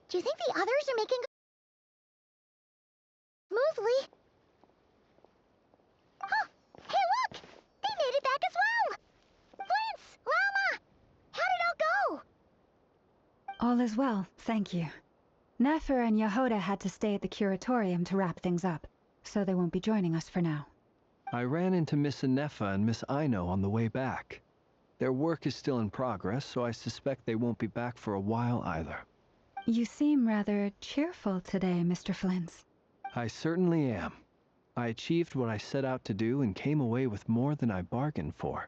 Do you think the others are making smoothly? Huh! Hey, look! They made it back as well! Flint's! Llama! How did it all go? All is well, thank you. Nefer and Yehoda had to stay at the curatorium to wrap things up, so they won't be joining us for now. I ran into Miss Anefa and Miss Aino on the way back. Their work is still in progress, so I suspect they won't be back for a while either. You seem rather cheerful today, Mr. Flint's. I certainly am. I achieved what I set out to do and came away with more than I bargained for.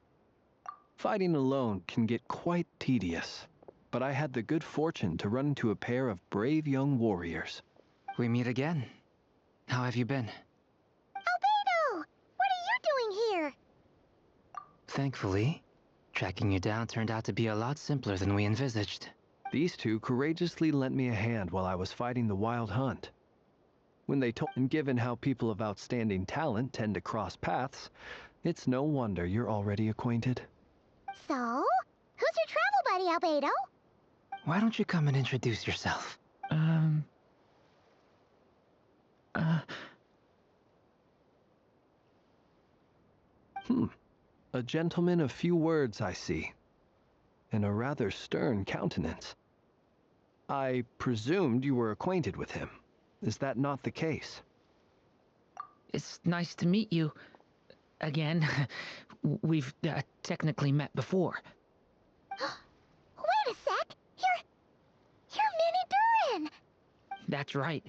Fighting alone can get quite tedious, but I had the good fortune to run into a pair of brave young warriors. We meet again. How have you been? Albedo! What are you doing here? Thankfully, tracking you down turned out to be a lot simpler than we envisaged. These two courageously lent me a hand while I was fighting the wild hunt. When they told, and given how people of outstanding talent tend to cross paths, it's no wonder you're already acquainted. So? Who's your travel buddy, Albedo? Why don't you come and introduce yourself? A gentleman of few words, I see, and a rather stern countenance. I presumed you were acquainted with him. Is that not the case? It's nice to meet you. Again, we've technically met before. Wait a sec! You're Minnie Durin! That's right.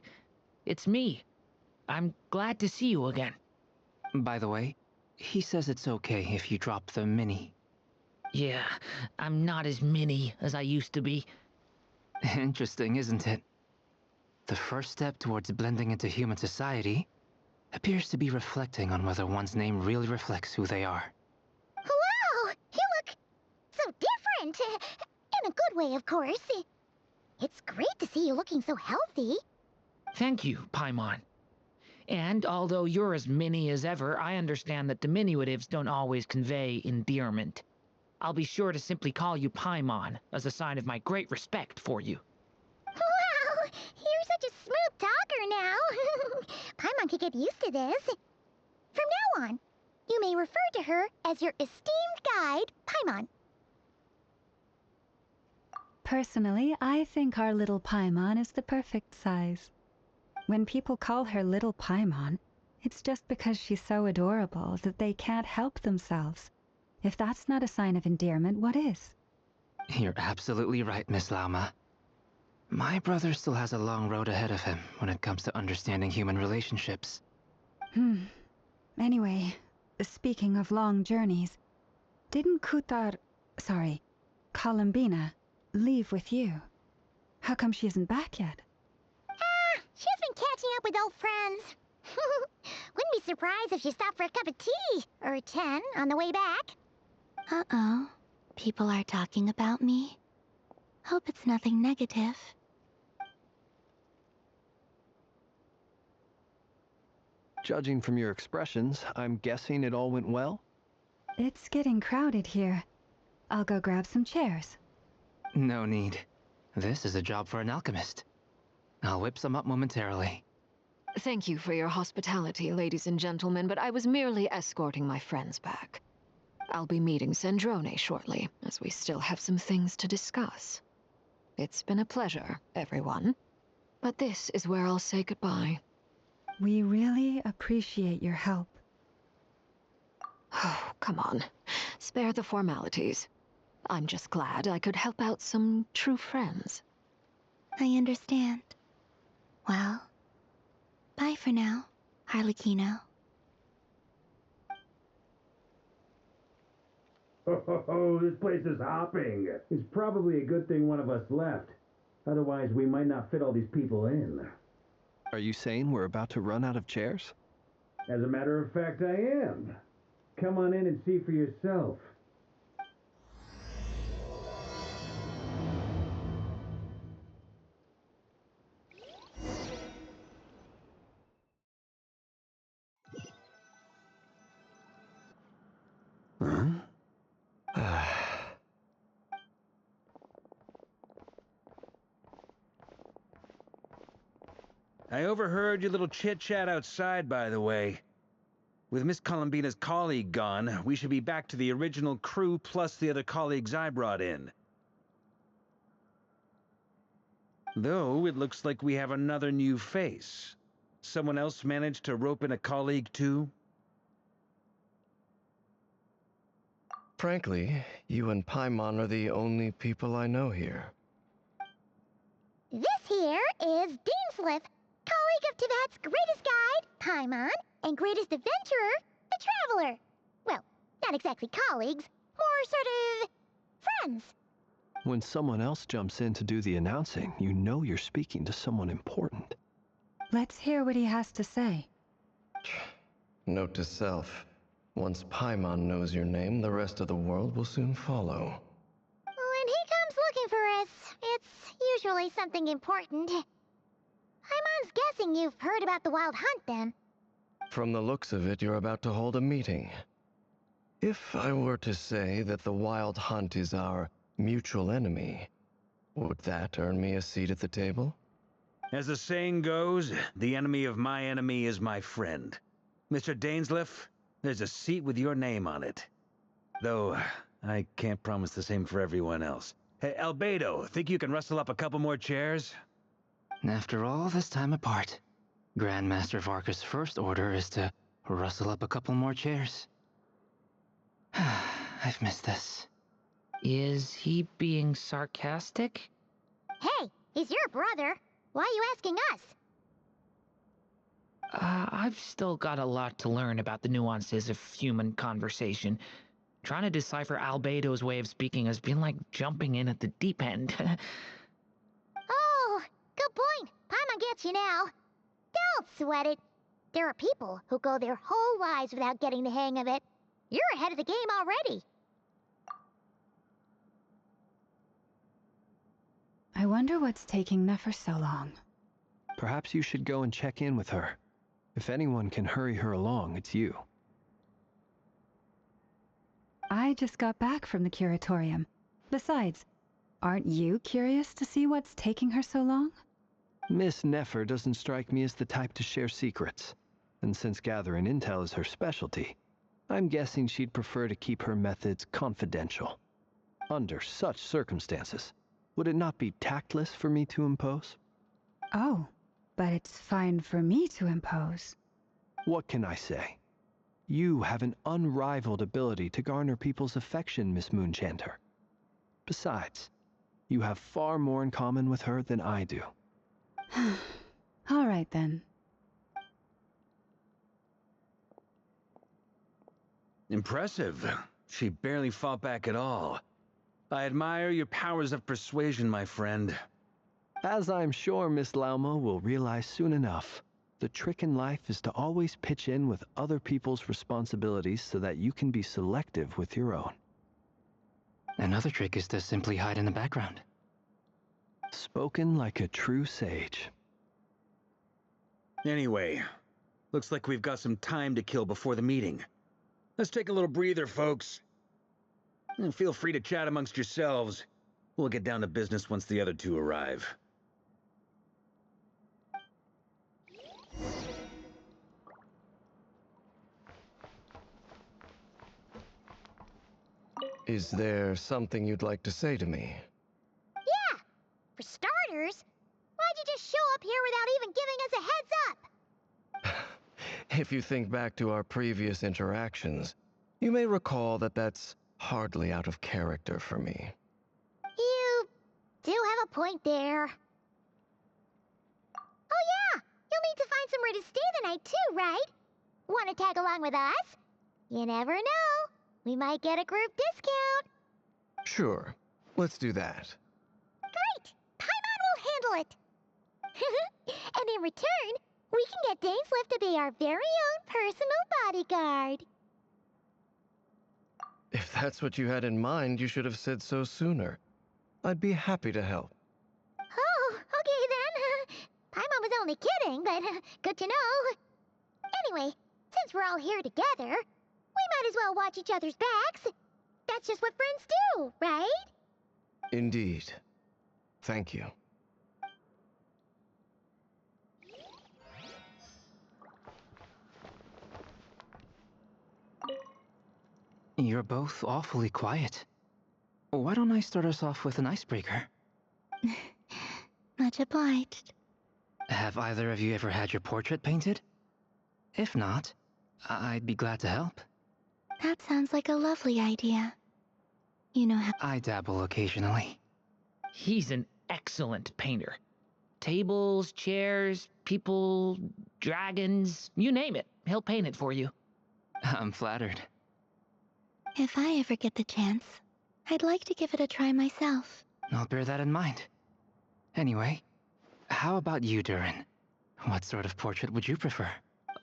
It's me. I'm glad to see you again. By the way, he says it's okay if you drop the mini. Yeah, I'm not as mini as I used to be. Interesting, isn't it? The first step towards blending into human society appears to be reflecting on whether one's name really reflects who they are. Wow! You look so different! In a good way, of course. It's great to see you looking so healthy. Thank you, Paimon. And although you're as mini as ever, I understand that diminutives don't always convey endearment. I'll be sure to simply call you Paimon as a sign of my great respect for you. Wow! You're such a smooth talker now. Paimon could get used to this. From now on, you may refer to her as your esteemed guide, Paimon. Personally, I think our little Paimon is the perfect size. When people call her Little Paimon, it's just because she's so adorable that they can't help themselves. If that's not a sign of endearment, what is? You're absolutely right, Miss Lauma. My brother still has a long road ahead of him when it comes to understanding human relationships. Anyway, speaking of long journeys, didn't Columbina, leave with you? How come she isn't back yet? She's been catching up with old friends. Wouldn't be surprised if she stopped for a cup of tea or 10 on the way back. Uh-oh. People are talking about me. Hope it's nothing negative. Judging from your expressions, I'm guessing it all went well? It's getting crowded here. I'll go grab some chairs. No need. This is a job for an alchemist. I'll whip some up momentarily. Thank you for your hospitality, ladies and gentlemen, but I was merely escorting my friends back. I'll be meeting Sandrone shortly, as we still have some things to discuss. It's been a pleasure, everyone. But this is where I'll say goodbye. We really appreciate your help. Oh, come on. Spare the formalities. I'm just glad I could help out some true friends. I understand. Well, bye for now, Harlequino. Oh, this place is hopping. It's probably a good thing one of us left. Otherwise, we might not fit all these people in. Are you saying we're about to run out of chairs? As a matter of fact, I am. Come on in and see for yourself. I overheard your little chit-chat outside, by the way. With Miss Columbina's colleague gone, we should be back to the original crew plus the other colleagues I brought in. Though, it looks like we have another new face. Someone else managed to rope in a colleague, too? Frankly, you and Paimon are the only people I know here. This here is Deansliff, colleague of Tibet's greatest guide, Paimon, and greatest adventurer, the Traveler. Well, not exactly colleagues, more sort of friends. When someone else jumps in to do the announcing, you know you're speaking to someone important. Let's hear what he has to say. Note to self. Once Paimon knows your name, the rest of the world will soon follow. When he comes looking for us, it's usually something important. Paimon's guessing you've heard about the Wild Hunt, then. From the looks of it, you're about to hold a meeting. If I were to say that the Wild Hunt is our mutual enemy, would that earn me a seat at the table? As the saying goes, the enemy of my enemy is my friend. Mr. Dainsliff, there's a seat with your name on it. Though, I can't promise the same for everyone else. Hey, Albedo, think you can rustle up a couple more chairs? After all this time apart, Grandmaster Varka's first order is to rustle up a couple more chairs. I've missed this. Is he being sarcastic? Hey, he's your brother. Why are you asking us? I've still got a lot to learn about the nuances of human conversation. Trying to decipher Albedo's way of speaking has been like jumping in at the deep end. Oh, good point. Paimon gets you now. Don't sweat it. There are people who go their whole lives without getting the hang of it. You're ahead of the game already. I wonder what's taking Nefer so long. Perhaps you should go and check in with her. If anyone can hurry her along, it's you. I just got back from the curatorium. Besides, aren't you curious to see what's taking her so long? Miss Nefer doesn't strike me as the type to share secrets. And since gathering intel is her specialty, I'm guessing she'd prefer to keep her methods confidential. Under such circumstances, would it not be tactless for me to impose? Oh, but it's fine for me to impose. What can I say? You have an unrivaled ability to garner people's affection, Miss Moonchanter. Besides, you have far more in common with her than I do. All right, then. Impressive. She barely fought back at all. I admire your powers of persuasion, my friend. As I'm sure Miss Lauma will realize soon enough, the trick in life is to always pitch in with other people's responsibilities so that you can be selective with your own. Another trick is to simply hide in the background. Spoken like a true sage. Anyway, looks like we've got some time to kill before the meeting. Let's take a little breather, folks. And feel free to chat amongst yourselves. We'll get down to business once the other two arrive. Is there something you'd like to say to me? Yeah, for starters, why'd you just show up here without even giving us a heads up? If you think back to our previous interactions, you may recall that that's hardly out of character for me. You do have a point there. Oh yeah, you'll need to find somewhere to stay the night too, right? Want to tag along with us? You never know. We might get a group discount. Sure, let's do that. Great! Paimon will handle it. And in return, we can get Dainsliff to be our very own personal bodyguard. If that's what you had in mind, you should have said so sooner. I'd be happy to help. Oh, okay then. Paimon was only kidding, but good to know. Anyway, since we're all here together, we might as well watch each other's backs. That's just what friends do, right? Indeed. Thank you. You're both awfully quiet. Why don't I start us off with an icebreaker? Much obliged. Have either of you ever had your portrait painted? If not, I'd be glad to help. That sounds like a lovely idea. You know how... I dabble occasionally. He's an excellent painter. Tables, chairs, people, dragons, you name it. He'll paint it for you. I'm flattered. If I ever get the chance, I'd like to give it a try myself. I'll bear that in mind. Anyway, how about you, Durin? What sort of portrait would you prefer?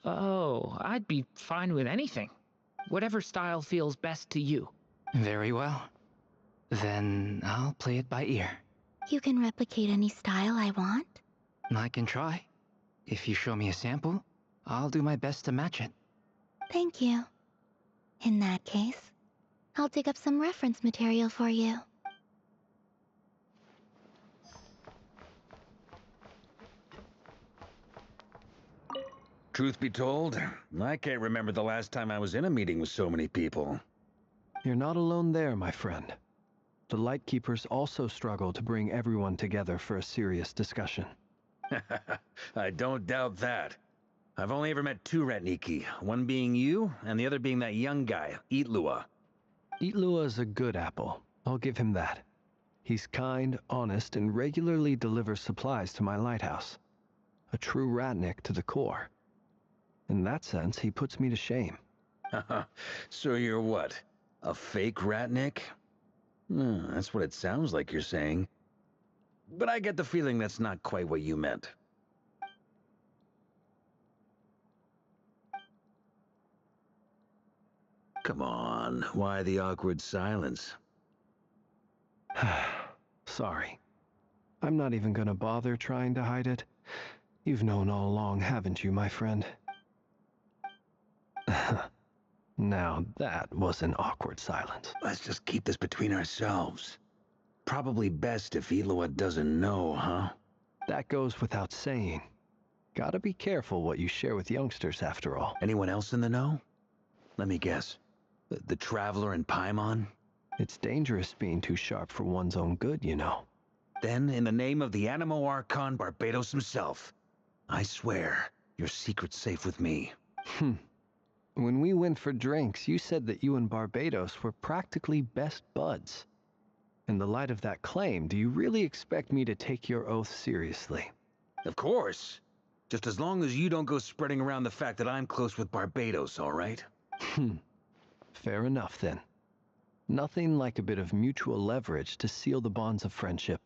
Oh, I'd be fine with anything. Whatever style feels best to you. Very well. Then I'll play it by ear. You can replicate any style I want? I can try. If you show me a sample, I'll do my best to match it. Thank you. In that case, I'll dig up some reference material for you. Truth be told, I can't remember the last time I was in a meeting with so many people. You're not alone there, my friend. The Lightkeepers also struggle to bring everyone together for a serious discussion. I don't doubt that. I've only ever met two Ratniki, one being you, and the other being that young guy, Itlua. Itlua is a good apple. I'll give him that. He's kind, honest, and regularly delivers supplies to my lighthouse. A true Ratnik to the core. In that sense, he puts me to shame. So you're what? A fake Ratnik? That's what it sounds like you're saying. But I get the feeling that's not quite what you meant. Come on, why the awkward silence? Sorry. I'm not even gonna bother trying to hide it. You've known all along, haven't you, my friend? Now that was an awkward silence. Let's just keep this between ourselves. Probably best if Itlua doesn't know, huh? That goes without saying. Gotta be careful what you share with youngsters, after all. Anyone else in the know? Let me guess. The Traveler and Paimon? It's dangerous being too sharp for one's own good, you know. Then, in the name of the Animo Archon Barbados himself, I swear your secret's safe with me. When we went for drinks, you said that you and Barbados were practically best buds. In the light of that claim, do you really expect me to take your oath seriously? Of course. Just as long as you don't go spreading around the fact that I'm close with Barbados, all right? Fair enough, then. Nothing like a bit of mutual leverage to seal the bonds of friendship.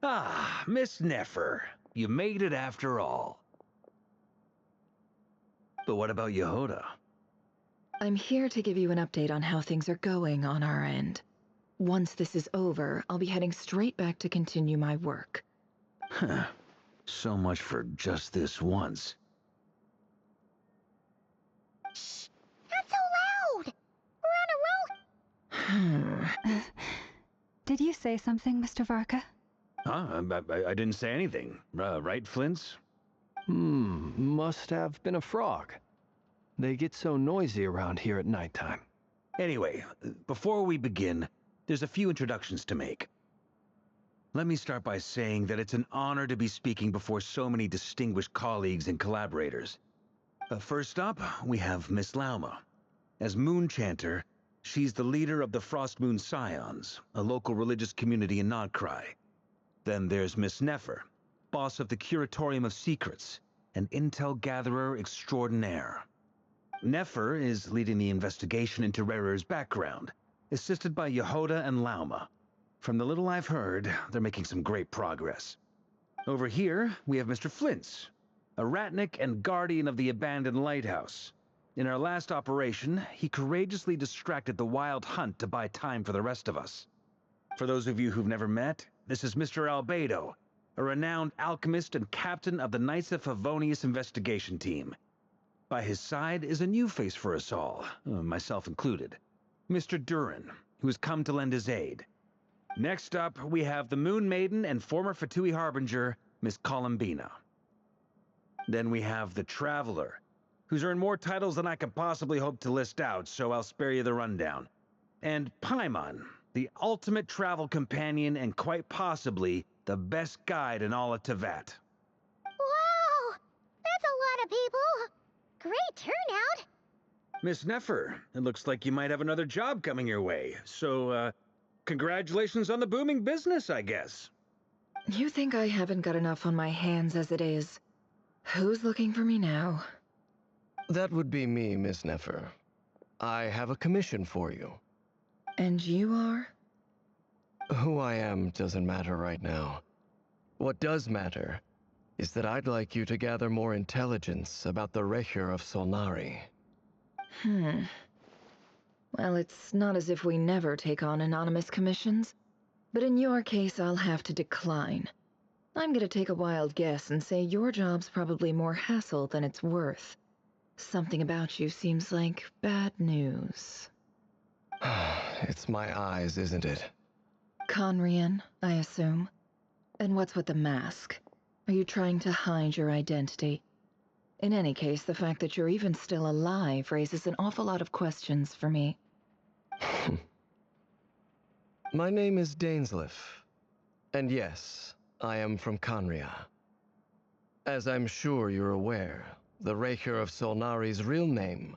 Ah, Miss Nefer. You made it after all. But what about Yehoda? I'm here to give you an update on how things are going on our end. Once this is over, I'll be heading straight back to continue my work. Huh. So much for just this once. Shh! Not so loud! We're on a roll! Did you say something, Mr. Varka? Huh? I didn't say anything. Right, Flints? Must have been a frog. They get so noisy around here at nighttime. Anyway, before we begin, there's a few introductions to make. Let me start by saying that it's an honor to be speaking before so many distinguished colleagues and collaborators. First up, we have Miss Lauma. As Moon Chanter, she's the leader of the Frost Moon Scions, a local religious community in Nodcry. Then there's Miss Nefer, boss of the Curatorium of Secrets, an intel gatherer extraordinaire. Nefer is leading the investigation into Rerir's background, assisted by Yehoda and Lauma. From the little I've heard, they're making some great progress. Over here, we have Mr. Flintz, a Ratnik and guardian of the abandoned lighthouse. In our last operation, he courageously distracted the Wild Hunt to buy time for the rest of us. For those of you who've never met, this is Mr. Albedo, a renowned alchemist and captain of the Knights of Favonius investigation team. By his side is a new face for us all, myself included. Mr. Durin, who has come to lend his aid. Next up, we have the Moon Maiden and former Fatui Harbinger, Miss Columbina. Then we have the Traveler, who's earned more titles than I could possibly hope to list out, so I'll spare you the rundown. And Paimon, the ultimate travel companion and quite possibly the best guide in all of Tevat. Wow! That's a lot of people! Great turnout! Miss Neffer, it looks like you might have another job coming your way, so, congratulations on the booming business, I guess. You think I haven't got enough on my hands as it is? Who's looking for me now? That would be me, Miss Neffer. I have a commission for you. And you are? Who I am doesn't matter right now. What does matter is that I'd like you to gather more intelligence about the Rerir of Solnari. Well, it's not as if we never take on anonymous commissions. But in your case, I'll have to decline. I'm gonna take a wild guess and say your job's probably more hassle than it's worth. Something about you seems like bad news. It's my eyes, isn't it? Conrian, I assume. And what's with the mask? Are you trying to hide your identity? In any case, the fact that you're even still alive raises an awful lot of questions for me. My name is Dainsleif. And yes, I am from Conria. As I'm sure you're aware, the Rerir of Solnari's real name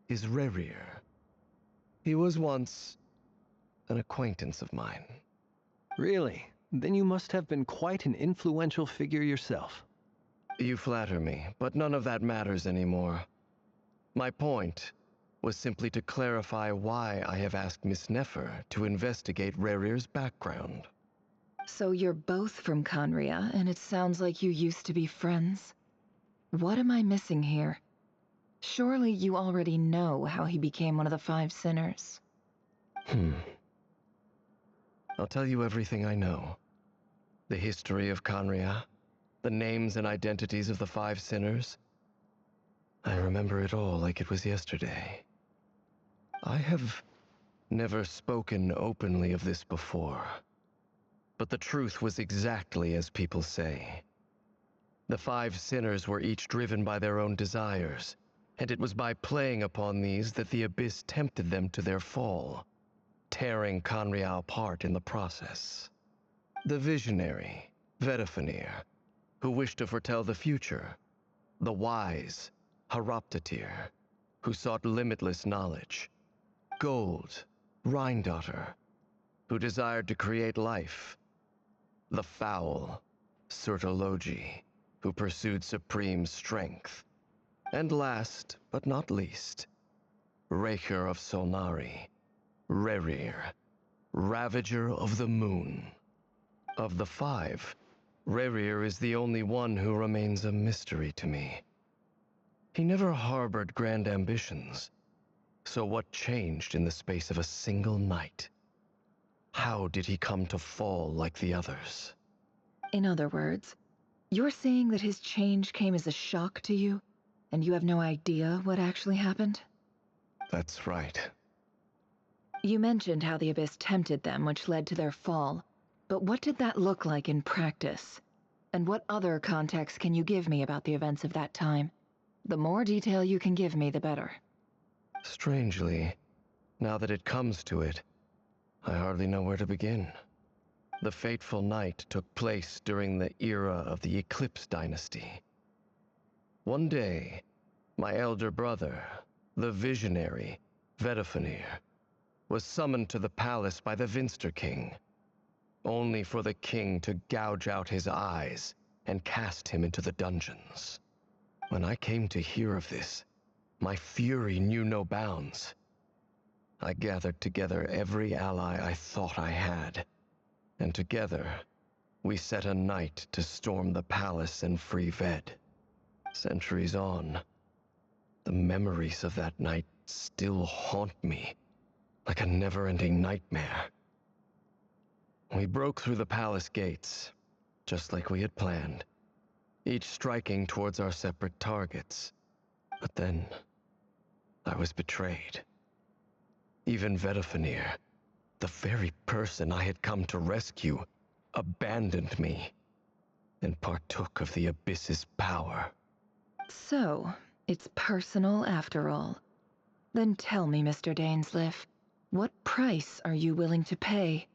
is Rerir. He was once an acquaintance of mine. Really? Then you must have been quite an influential figure yourself. You flatter me, but none of that matters anymore. My point was simply to clarify why I have asked Miss Neffer to investigate Rerir's background. So you're both from Conria, and it sounds like you used to be friends? What am I missing here? Surely you already know how he became one of the Five Sinners. I'll tell you everything I know. The history of Conria, the names and identities of the Five Sinners. I remember it all like it was yesterday. I have never spoken openly of this before. But the truth was exactly as people say. The Five Sinners were each driven by their own desires, and it was by playing upon these that the Abyss tempted them to their fall, tearing Conria apart in the process. The visionary, Vedifenir, who wished to foretell the future. The wise, Haroptatir, who sought limitless knowledge. Gold, Rhindaughter, who desired to create life. The foul, Surtologi, who pursued supreme strength. And last, but not least, Rerir of Solnari, Rerir, Ravager of the Moon. Of the five, Rerir is the only one who remains a mystery to me. He never harbored grand ambitions. So what changed in the space of a single night? How did he come to fall like the others? In other words, you're saying that his change came as a shock to you, and you have no idea what actually happened? That's right. You mentioned how the Abyss tempted them, which led to their fall. But what did that look like in practice? And what other context can you give me about the events of that time? The more detail you can give me, the better. Strangely, now that it comes to it, I hardly know where to begin. The fateful night took place during the era of the Eclipse Dynasty. One day, my elder brother, the visionary, Vedifenir, was summoned to the palace by the Vinster King, only for the king to gouge out his eyes and cast him into the dungeons. When I came to hear of this, my fury knew no bounds. I gathered together every ally I thought I had, and together, we set a night to storm the palace and free Ved. Centuries on, the memories of that night still haunt me like a never-ending nightmare. We broke through the palace gates, just like we had planned, each striking towards our separate targets. But then, I was betrayed. Even Vedafenir, the very person I had come to rescue, abandoned me and partook of the Abyss's power. So, it's personal after all. Then tell me, Mr. Dainsleif, what price are you willing to pay?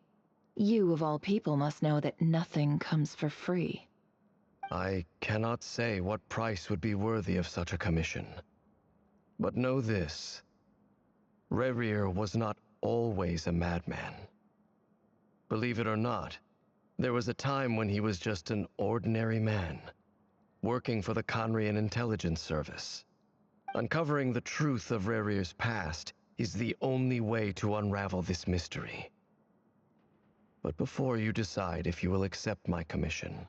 You, of all people, must know that nothing comes for free. I cannot say what price would be worthy of such a commission. But know this. Rerir was not always a madman. Believe it or not, there was a time when he was just an ordinary man, working for the Conrian Intelligence Service. Uncovering the truth of Rerir's past is the only way to unravel this mystery. But before you decide if you will accept my commission,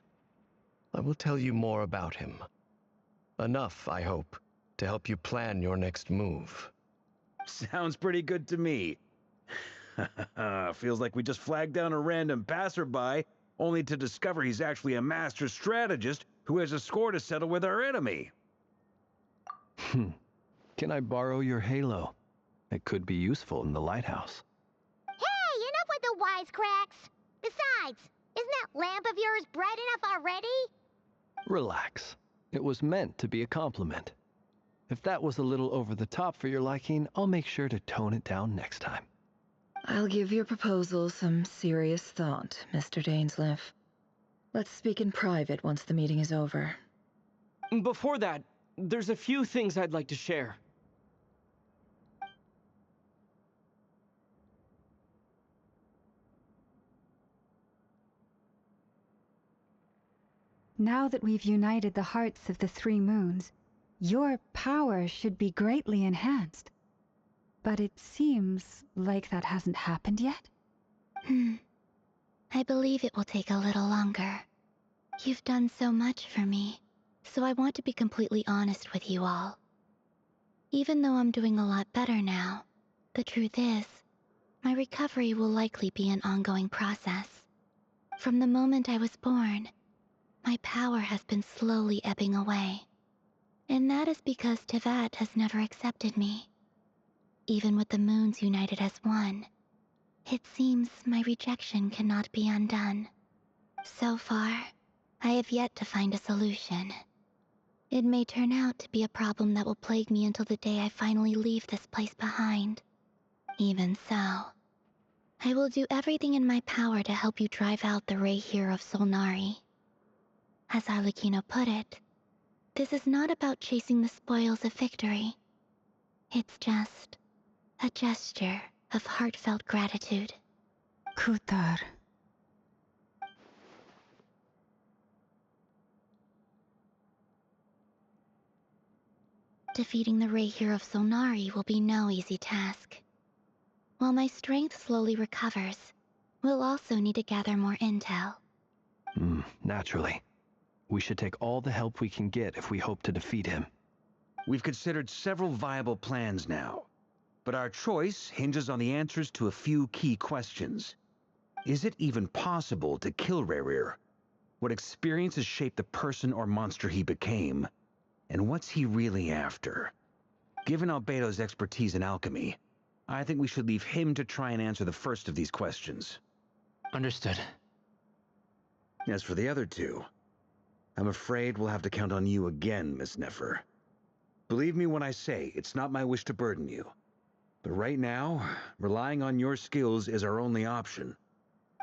I will tell you more about him. Enough, I hope, to help you plan your next move. Sounds pretty good to me. Feels like we just flagged down a random passerby, only to discover he's actually a master strategist who has a score to settle with our enemy. Can I borrow your halo? It could be useful in the lighthouse. Hey, enough with the wisecracks! Besides, isn't that lamp of yours bright enough already? Relax. It was meant to be a compliment. If that was a little over the top for your liking, I'll make sure to tone it down next time. I'll give your proposal some serious thought, Mr. Dainsleif. Let's speak in private once the meeting is over. Before that, there's a few things I'd like to share. Now that we've united the hearts of the three moons, your power should be greatly enhanced. But it seems like that hasn't happened yet. I believe it will take a little longer. You've done so much for me, so I want to be completely honest with you all. Even though I'm doing a lot better now, the truth is, my recovery will likely be an ongoing process. From the moment I was born, my power has been slowly ebbing away. And that is because Tevat has never accepted me. Even with the moons united as one, it seems my rejection cannot be undone. So far, I have yet to find a solution. It may turn out to be a problem that will plague me until the day I finally leave this place behind. Even so, I will do everything in my power to help you drive out the Rerir of Solnari. As Arlecchino put it, this is not about chasing the spoils of victory. It's just a gesture of heartfelt gratitude. Kutar. Defeating the Rerir of Solnari will be no easy task. While my strength slowly recovers, we'll also need to gather more intel. Naturally. We should take all the help we can get if we hope to defeat him. We've considered several viable plans now, but our choice hinges on the answers to a few key questions. Is it even possible to kill Rerir? What experiences shaped the person or monster he became? And what's he really after? Given Albedo's expertise in alchemy, I think we should leave him to try and answer the first of these questions. Understood. As for the other two, I'm afraid we'll have to count on you again, Miss Nefer. Believe me when I say it's not my wish to burden you. But right now, relying on your skills is our only option.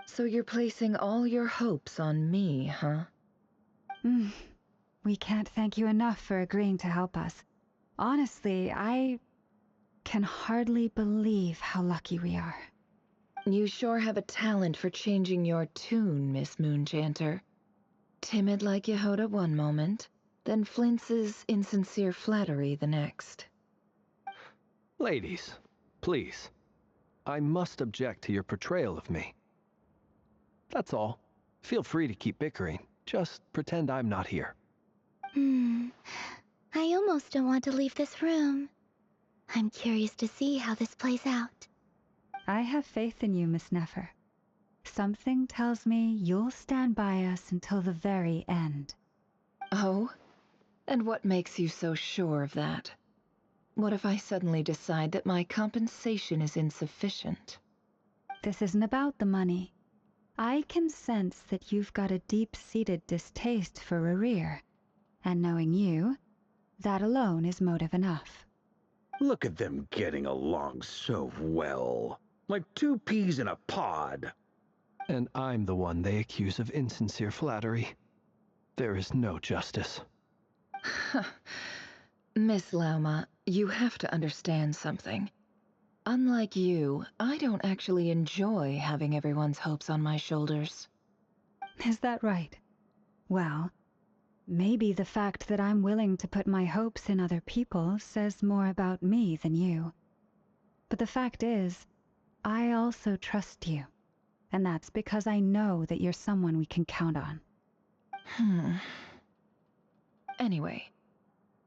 So you're placing all your hopes on me, huh? We can't thank you enough for agreeing to help us. Honestly, I can hardly believe how lucky we are. You sure have a talent for changing your tune, Miss Moonchanter. Timid like Yehoda one moment, then flinches insincere flattery the next. Ladies, please. I must object to your portrayal of me. That's all. Feel free to keep bickering. Just pretend I'm not here. I almost don't want to leave this room. I'm curious to see how this plays out. I have faith in you, Miss Nefer. Something tells me you'll stand by us until the very end. Oh? And what makes you so sure of that? What if I suddenly decide that my compensation is insufficient? This isn't about the money. I can sense that you've got a deep-seated distaste for Rerir. And knowing you, that alone is motive enough. Look at them getting along so well. Like two peas in a pod. And I'm the one they accuse of insincere flattery. There is no justice. Miss Lauma, you have to understand something. Unlike you, I don't actually enjoy having everyone's hopes on my shoulders. Is that right? Well, maybe the fact that I'm willing to put my hopes in other people says more about me than you. But the fact is, I also trust you. And that's because I know that you're someone we can count on. Anyway,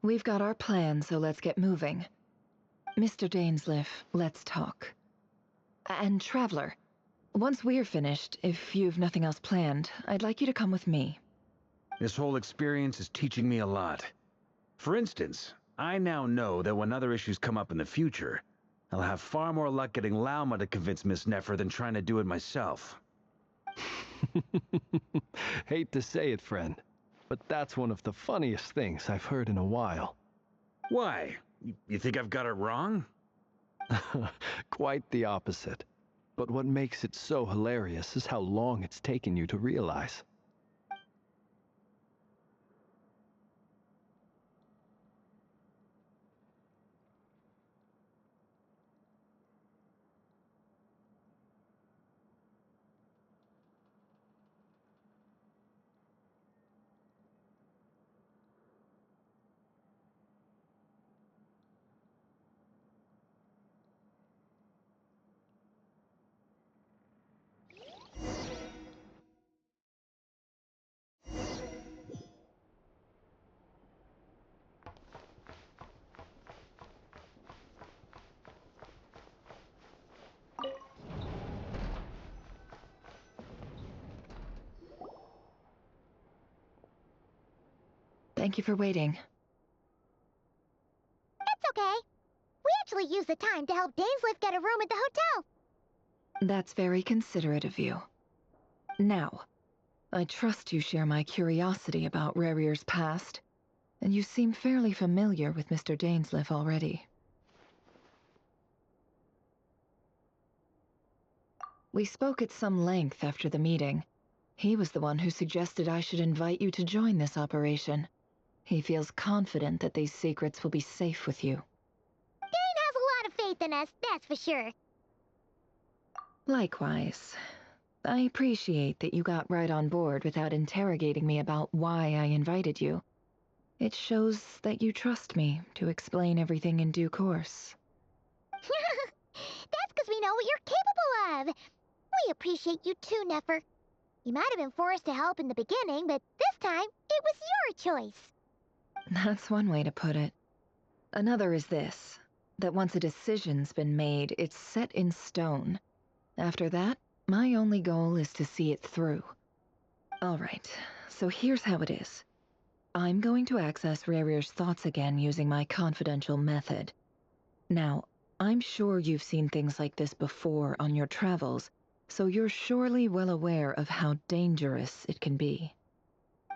we've got our plan, so let's get moving. Mr. Dainsleif, let's talk. And Traveler, once we're finished, if you've nothing else planned, I'd like you to come with me. This whole experience is teaching me a lot. For instance, I now know that when other issues come up in the future, I'll have far more luck getting Lauma to convince Miss Nefer than trying to do it myself. Hate to say it, friend, but that's one of the funniest things I've heard in a while. Why? You think I've got it wrong? Quite the opposite. But what makes it so hilarious is how long it's taken you to realize. Thank you for waiting. It's okay. We actually used the time to help Dainsleif get a room at the hotel. That's very considerate of you. Now, I trust you share my curiosity about Rerir's past, and you seem fairly familiar with Mr. Dainsleif already. We spoke at some length after the meeting. He was the one who suggested I should invite you to join this operation. He feels confident that these secrets will be safe with you. Dane has a lot of faith in us, that's for sure. Likewise. I appreciate that you got right on board without interrogating me about why I invited you. It shows that you trust me to explain everything in due course. That's because we know what you're capable of. We appreciate you too, Nefer. You might have been forced to help in the beginning, but this time, it was your choice. That's one way to put it. Another is this, that once a decision's been made, it's set in stone. After that, my only goal is to see it through. All right, so here's how it is. I'm going to access Rerir's thoughts again using my confidential method. Now, I'm sure you've seen things like this before on your travels, so you're surely well aware of how dangerous it can be.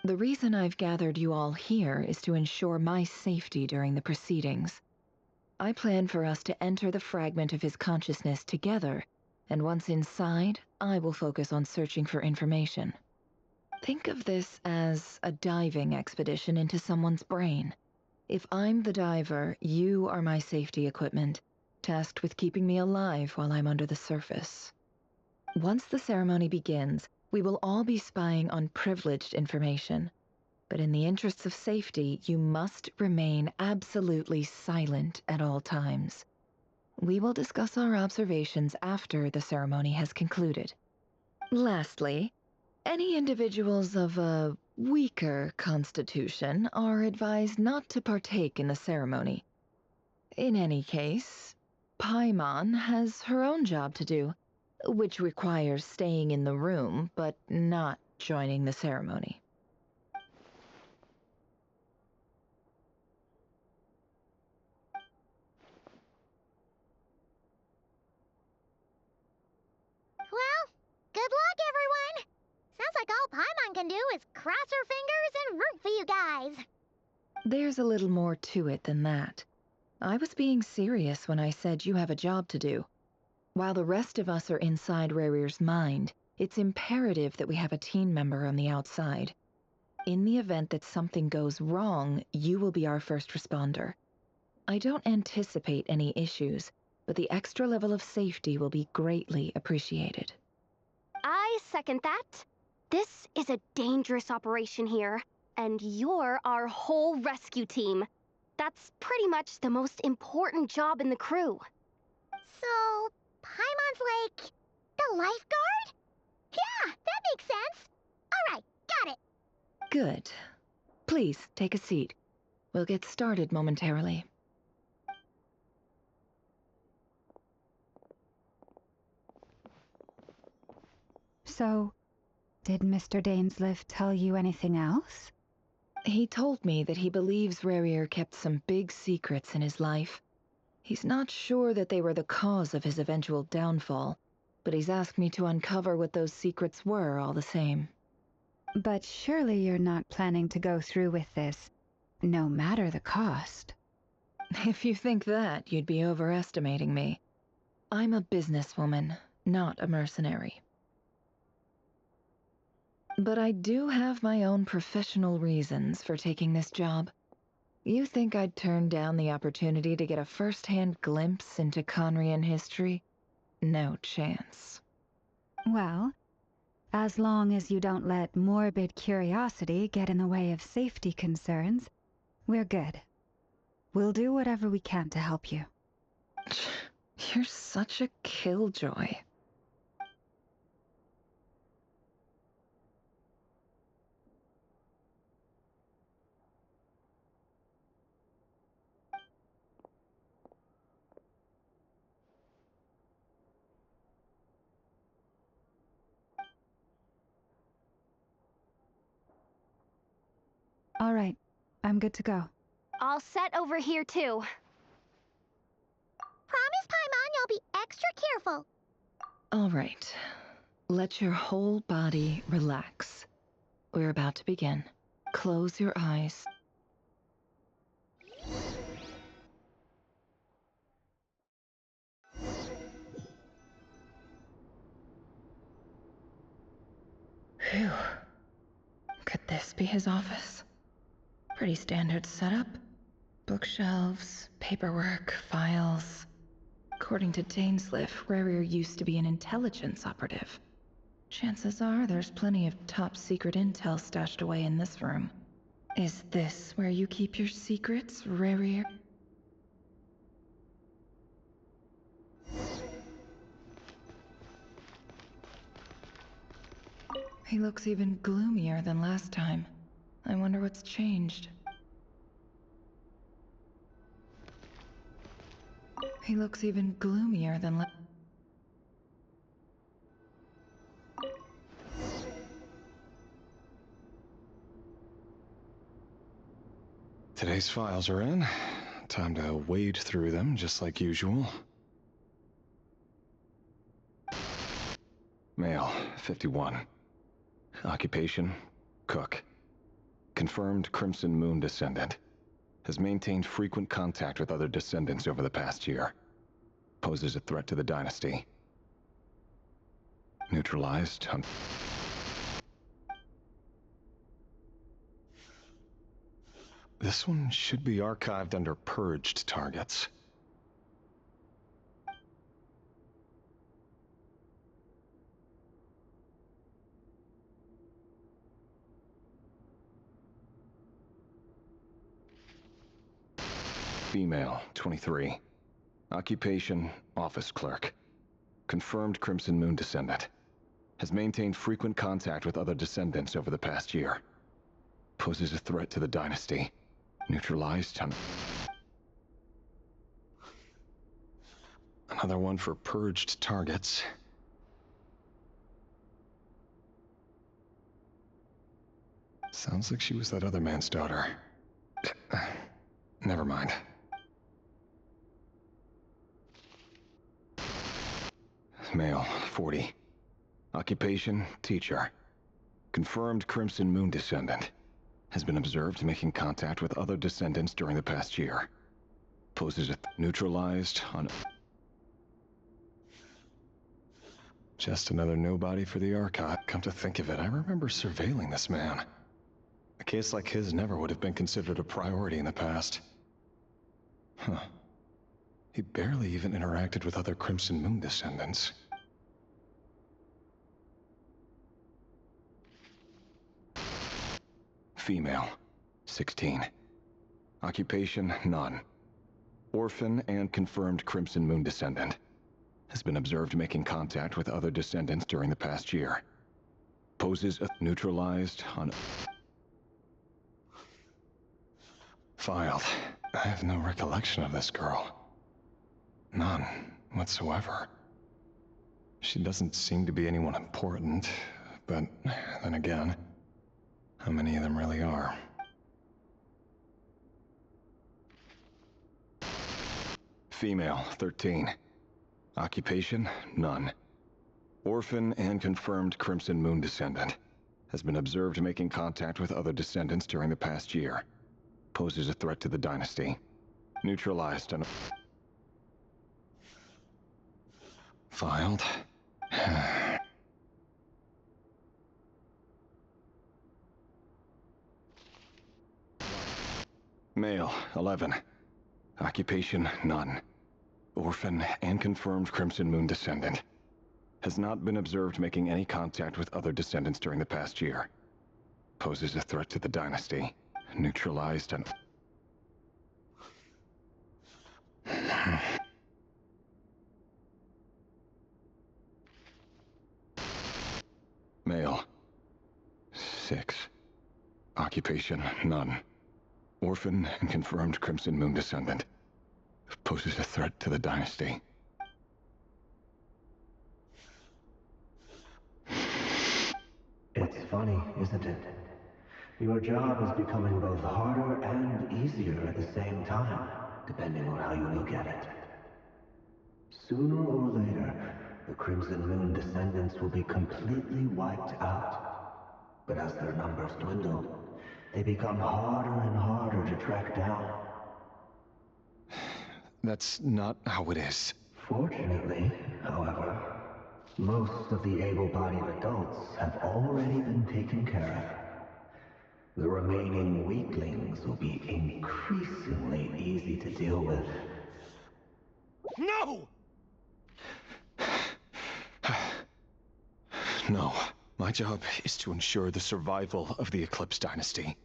The reason I've gathered you all here is to ensure my safety during the proceedings. I plan for us to enter the fragment of his consciousness together, and once inside, I will focus on searching for information. Think of this as a diving expedition into someone's brain. If I'm the diver, you are my safety equipment, tasked with keeping me alive while I'm under the surface. Once the ceremony begins, we will all be spying on privileged information. But in the interests of safety, you must remain absolutely silent at all times. We will discuss our observations after the ceremony has concluded. Lastly, any individuals of a weaker constitution are advised not to partake in the ceremony. In any case, Paimon has her own job to do, which requires staying in the room but not joining the ceremony. is cross our fingers and root for you guys. There's a little more to it than that. I was being serious when I said you have a job to do. While the rest of us are inside Rerir's mind, it's imperative that we have a team member on the outside. In the event that something goes wrong, you will be our first responder. I don't anticipate any issues, but the extra level of safety will be greatly appreciated. I second that. This is a dangerous operation here, and you're our whole rescue team. That's pretty much the most important job in the crew. So, Paimon's like the lifeguard? Yeah, that makes sense. All right, got it. Good. Please, take a seat. We'll get started momentarily. So, did Mr. Dainsliff tell you anything else? He told me that he believes Rerir kept some big secrets in his life. He's not sure that they were the cause of his eventual downfall, but he's asked me to uncover what those secrets were all the same. But surely you're not planning to go through with this, no matter the cost. If you think that, you'd be overestimating me. I'm a businesswoman, not a mercenary. But I do have my own professional reasons for taking this job. You think I'd turn down the opportunity to get a first-hand glimpse into Conrian history? No chance. Well, as long as you don't let morbid curiosity get in the way of safety concerns, we're good. We'll do whatever we can to help you. You're such a killjoy. All right, I'm good to go. All set over here, too. Promise, Paimon, you'll be extra careful. All right. Let your whole body relax. We're about to begin. Close your eyes. Phew. Could this be his office? Pretty standard setup. Bookshelves, paperwork, files. According to Dainsliff, Rerir used to be an intelligence operative. Chances are there's plenty of top-secret intel stashed away in this room. Is this where you keep your secrets, Rerir? He looks even gloomier than last time. I wonder what's changed. He looks even gloomier than Today's files are in. Time to wade through them, just like usual. Male, 51. Occupation, cook. Confirmed Crimson Moon descendant. Has maintained frequent contact with other descendants over the past year. Poses a threat to the dynasty. Neutralized. This one should be archived under purged targets. Female, 23. Occupation, office clerk. Confirmed Crimson Moon descendant. Has maintained frequent contact with other descendants over the past year. Poses a threat to the dynasty. Neutralized. Another one for purged targets. Sounds like she was that other man's daughter. Never mind. Male, 40. Occupation, teacher. Confirmed Crimson Moon descendant. Has been observed making contact with other descendants during the past year. Poses a neutralized on... Just another nobody for the Archive. Come to think of it, I remember surveilling this man. A case like his never would have been considered a priority in the past. Huh. He barely even interacted with other Crimson Moon descendants. Female, 16. Occupation, none. Orphan and confirmed Crimson Moon descendant. Has been observed making contact with other descendants during the past year. Poses a neutralized on... Filed. I have no recollection of this girl. None whatsoever. She doesn't seem to be anyone important, but then again, how many of them really are? Female, 13. Occupation, none. Orphan and confirmed Crimson Moon descendant. Has been observed making contact with other descendants during the past year. Poses a threat to the dynasty. Neutralized and... Filed. Male, 11. Occupation, none. Orphan and confirmed Crimson Moon descendant. Has not been observed making any contact with other descendants during the past year. Poses a threat to the dynasty. Neutralized and... Male. 6. Occupation, none. Orphan and confirmed Crimson Moon descendant. Poses a threat to the dynasty. It's funny, isn't it? Your job is becoming both harder and easier at the same time, depending on how you look at it. Sooner or later, the Crimson Moon descendants will be completely wiped out. But as their numbers dwindle, they become harder and harder to track down. That's not how it is. Fortunately, however, most of the able-bodied adults have already been taken care of. The remaining weaklings will be increasingly easy to deal with. No! No. My job is to ensure the survival of the Eclipse Dynasty.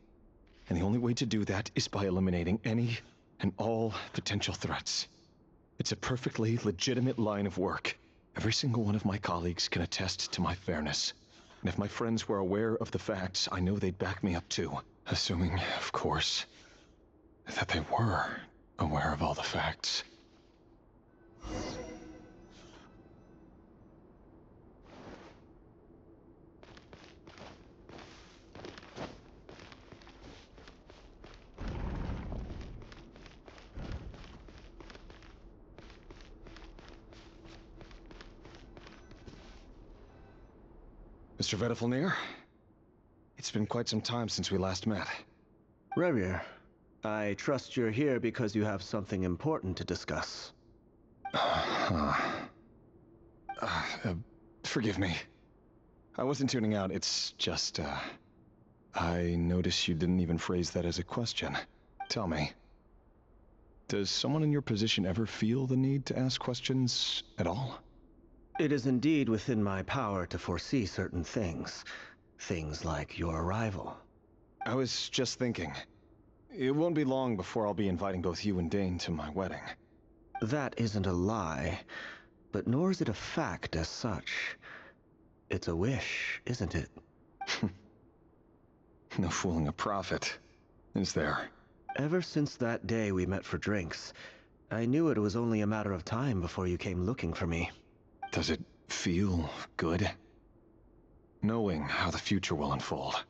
And the only way to do that is by eliminating any and all potential threats. It's a perfectly legitimate line of work. Every single one of my colleagues can attest to my fairness. And if my friends were aware of the facts, I know they'd back me up too. Assuming, of course, that they were aware of all the facts. Mr. Vedelfnir, it's been quite some time since we last met. Rerir, I trust you're here because you have something important to discuss. Forgive me. I wasn't tuning out, it's just, I noticed you didn't even phrase that as a question. Tell me, does someone in your position ever feel the need to ask questions at all? It is indeed within my power to foresee certain things. Things like your arrival. I was just thinking. It won't be long before I'll be inviting both you and Dane to my wedding. That isn't a lie, but nor is it a fact as such. It's a wish, isn't it? No fooling a prophet, is there? Ever since that day we met for drinks, I knew it was only a matter of time before you came looking for me. Does it feel good? Knowing how the future will unfold.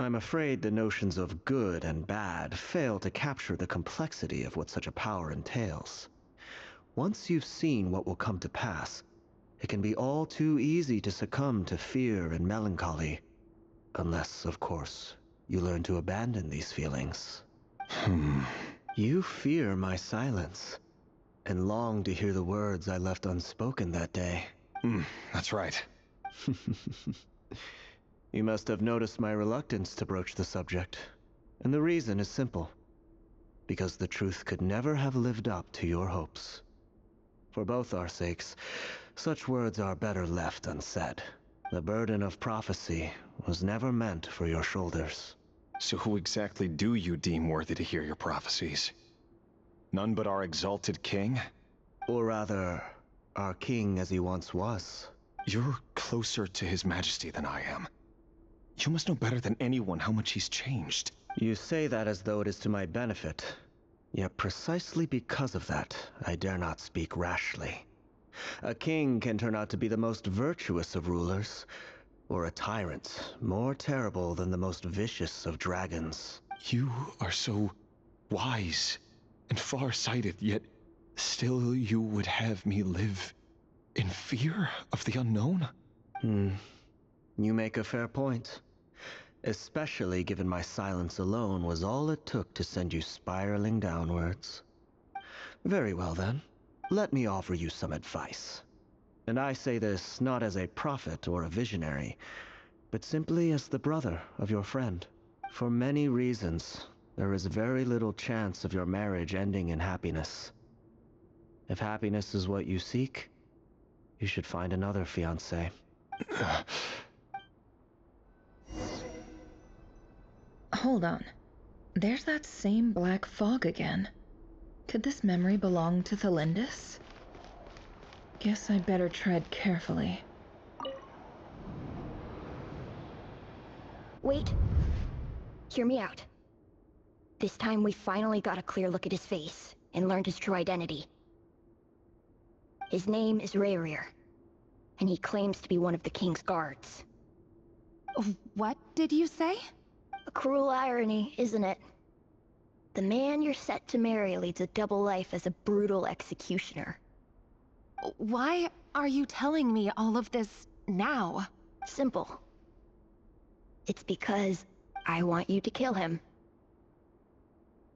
I'm afraid the notions of good and bad fail to capture the complexity of what such a power entails. Once you've seen what will come to pass, it can be all too easy to succumb to fear and melancholy. Unless, of course, you learn to abandon these feelings. You fear my silence, and long to hear the words I left unspoken that day. That's right. You must have noticed my reluctance to broach the subject, and the reason is simple. Because the truth could never have lived up to your hopes. For both our sakes, such words are better left unsaid. The burden of prophecy was never meant for your shoulders. So who exactly do you deem worthy to hear your prophecies? None but our exalted king? Or rather, our king as he once was. You're closer to his majesty than I am. You must know better than anyone how much he's changed. You say that as though it is to my benefit. Yet precisely because of that, I dare not speak rashly. A king can turn out to be the most virtuous of rulers, or a tyrant more terrible than the most vicious of dragons. You are so wise and far-sighted, yet still you would have me live in fear of the unknown? You make a fair point. Especially given my silence alone was all it took to send you spiraling downwards. Very well then, let me offer you some advice. And I say this not as a prophet or a visionary, but simply as the brother of your friend. For many reasons, there is very little chance of your marriage ending in happiness. If happiness is what you seek, you should find another fiancé. Hold on. There's that same black fog again. Could this memory belong to Thelindis? Guess I'd better tread carefully. Wait. Hear me out. This time we finally got a clear look at his face and learned his true identity. His name is Rerir, and he claims to be one of the king's guards. What did you say? A cruel irony, isn't it? The man you're set to marry leads a double life as a brutal executioner. Why are you telling me all of this now? Simple. It's because I want you to kill him.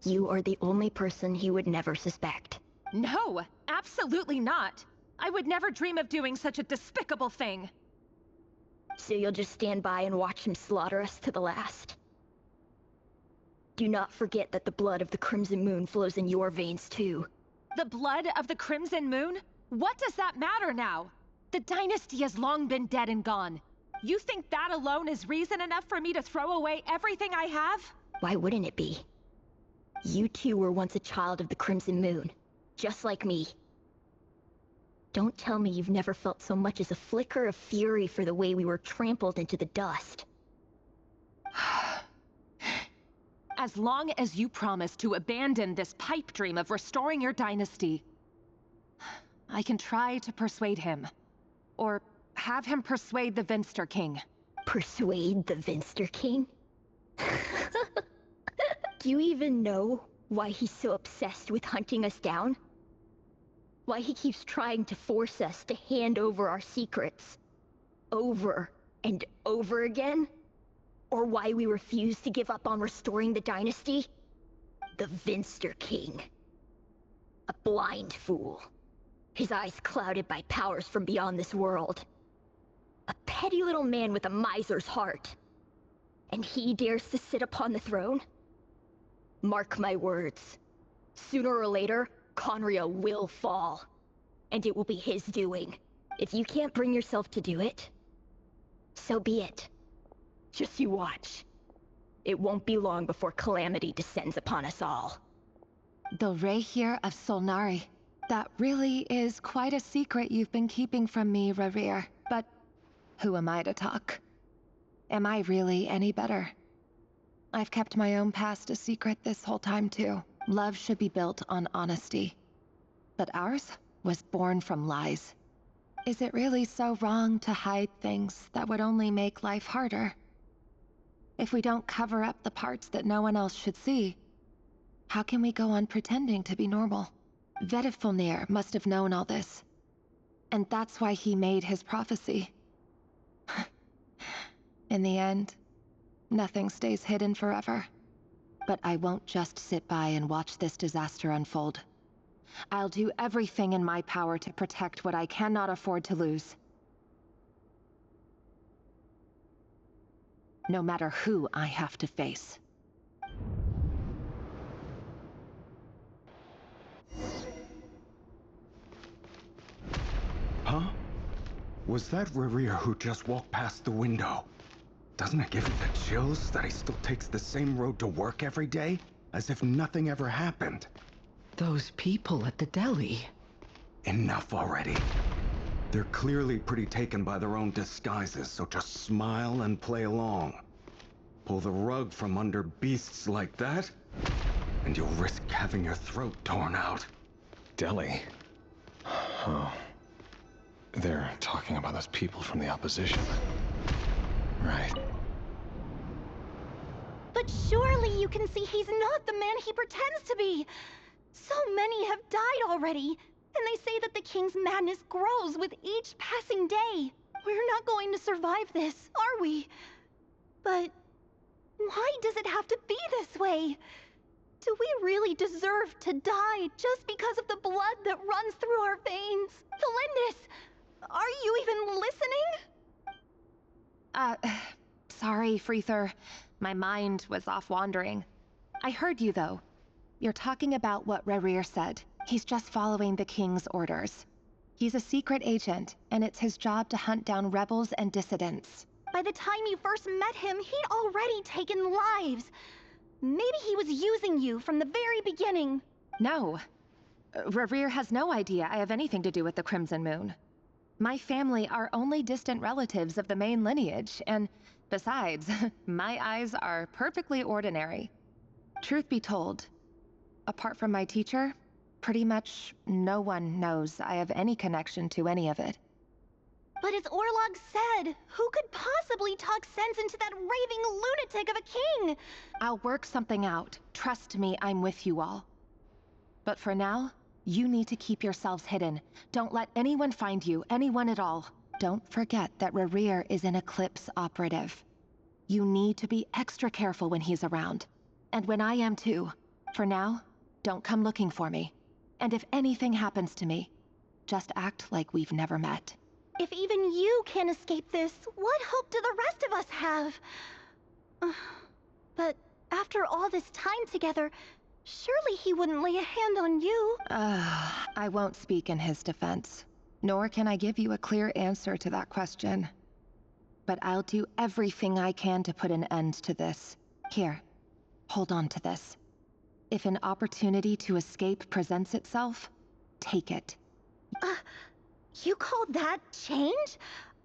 You are the only person he would never suspect. No, absolutely not. I would never dream of doing such a despicable thing. So you'll just stand by and watch him slaughter us to the last? Do not forget that the blood of the Crimson Moon flows in your veins too. The blood of the Crimson Moon? What does that matter now? The dynasty has long been dead and gone. You think that alone is reason enough for me to throw away everything I have? Why wouldn't it be? You two were once a child of the Crimson Moon, just like me. Don't tell me you've never felt so much as a flicker of fury for the way we were trampled into the dust. As long as you promise to abandon this pipe dream of restoring your dynasty, I can try to persuade him. Or have him persuade the Vinster King. Persuade the Vinster King? Do you even know why he's so obsessed with hunting us down? Why he keeps trying to force us to hand over our secrets? Over and over again? Or why we refuse to give up on restoring the dynasty? The Vinster King. A blind fool. His eyes clouded by powers from beyond this world. A petty little man with a miser's heart. And he dares to sit upon the throne? Mark my words. Sooner or later, Conria will fall. And it will be his doing. If you can't bring yourself to do it, so be it. Just you watch. It won't be long before calamity descends upon us all. The Rerir of Solnari. That really is quite a secret you've been keeping from me, Rerir. But who am I to talk? Am I really any better? I've kept my own past a secret this whole time too. Love should be built on honesty. But ours was born from lies. Is it really so wrong to hide things that would only make life harder? If we don't cover up the parts that no one else should see, how can we go on pretending to be normal? Vedifulnir must have known all this. And that's why he made his prophecy. In the end, Nothing stays hidden forever. But I won't just sit by and watch this disaster unfold. I'll do everything in my power to protect what I cannot afford to lose. No matter who I have to face. Huh? Was that Rerir who just walked past the window? Doesn't it give you the chills that he still takes the same road to work every day? As if nothing ever happened. Those people at the deli. Enough already. They're clearly pretty taken by their own disguises, so just smile and play along. Pull the rug from under beasts like that, and you'll risk having your throat torn out. Deli? Oh. They're talking about those people from the opposition. Right. But surely you can see he's not the man he pretends to be. So many have died already, and they say that the king's madness grows with each passing day. We're not going to survive this, are we? But why does it have to be this way? Do we really deserve to die just because of the blood that runs through our veins? Lindis, are you even listening? Sorry, Freether. My mind was off wandering. I heard you, though. You're talking about what Rerir said. He's just following the king's orders. He's a secret agent, and it's his job to hunt down rebels and dissidents. By the time you first met him, he'd already taken lives. Maybe he was using you from the very beginning. No. Rerir has no idea I have anything to do with the Crimson Moon. My family are only distant relatives of the main lineage, and besides, my eyes are perfectly ordinary. Truth be told, apart from my teacher, pretty much no one knows I have any connection to any of it. But as Orlog said, who could possibly talk sense into that raving lunatic of a king? I'll work something out. Trust me, I'm with you all. But for now, you need to keep yourselves hidden. Don't let anyone find you, anyone at all. Don't forget that Rerir is an Eclipse operative. You need to be extra careful when he's around. And when I am too. For now, don't come looking for me. And if anything happens to me, just act like we've never met. If even you can't escape this, what hope do the rest of us have? But after all this time together, surely he wouldn't lay a hand on you. I won't speak in his defense. Nor can I give you a clear answer to that question. But I'll do everything I can to put an end to this. Here, hold on to this. If an opportunity to escape presents itself, take it. You call that change?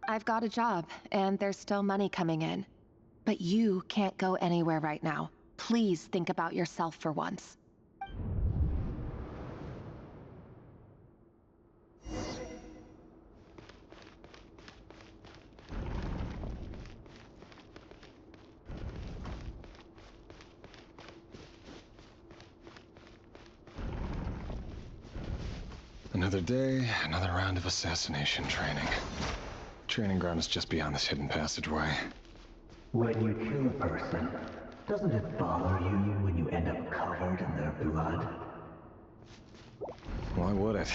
I've got a job, and there's still money coming in. But you can't go anywhere right now. Please think about yourself for once. Another day, another round of assassination training. Training ground is just beyond this hidden passageway. When you kill a person, doesn't it bother you when you end up covered in their blood? Why would it?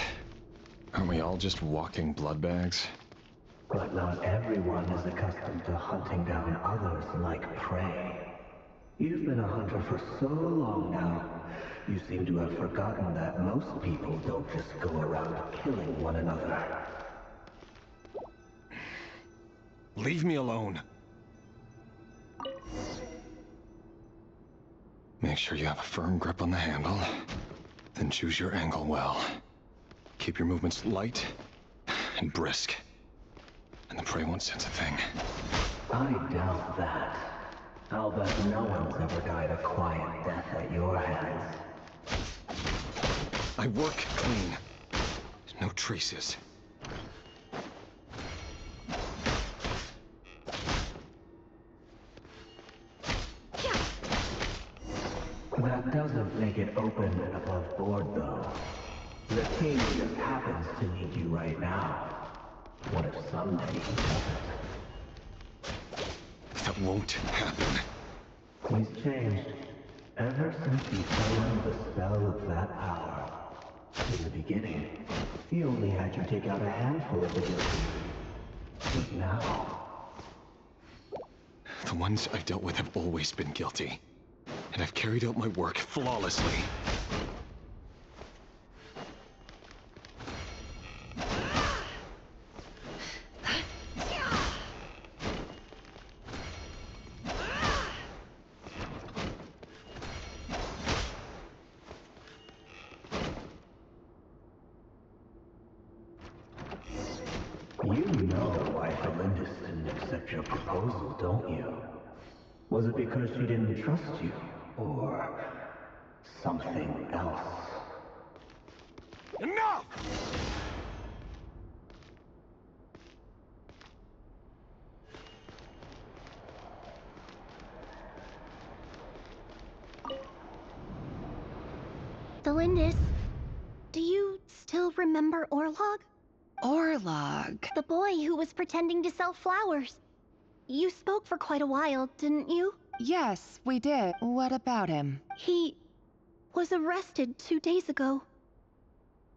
Aren't we all just walking blood bags? But not everyone is accustomed to hunting down others like prey. You've been a hunter for so long now, you seem to have forgotten that most people don't just go around killing one another. Leave me alone. Make sure you have a firm grip on the handle, then choose your angle well. Keep your movements light and brisk, and the prey won't sense a thing. I doubt that. I'll bet no one's ever died a quiet death at your hands. I work clean. No traces. That doesn't make it open and above board, though. The king just happens to need you right now. What if someday he doesn't? That won't happen. He's changed. Ever since he fell under the spell of that power. In the beginning, he only had you take out a handful of the guilty. But now... The ones I've dealt with have always been guilty. And I've carried out my work flawlessly. You know why Felindis didn't accept your proposal, don't you? Was it because she didn't trust you? Or something else? Enough! Felindis, do you still remember Orlog? Orlog? The boy who was pretending to sell flowers. You spoke for quite a while, didn't you? Yes, we did. What about him? He was arrested 2 days ago.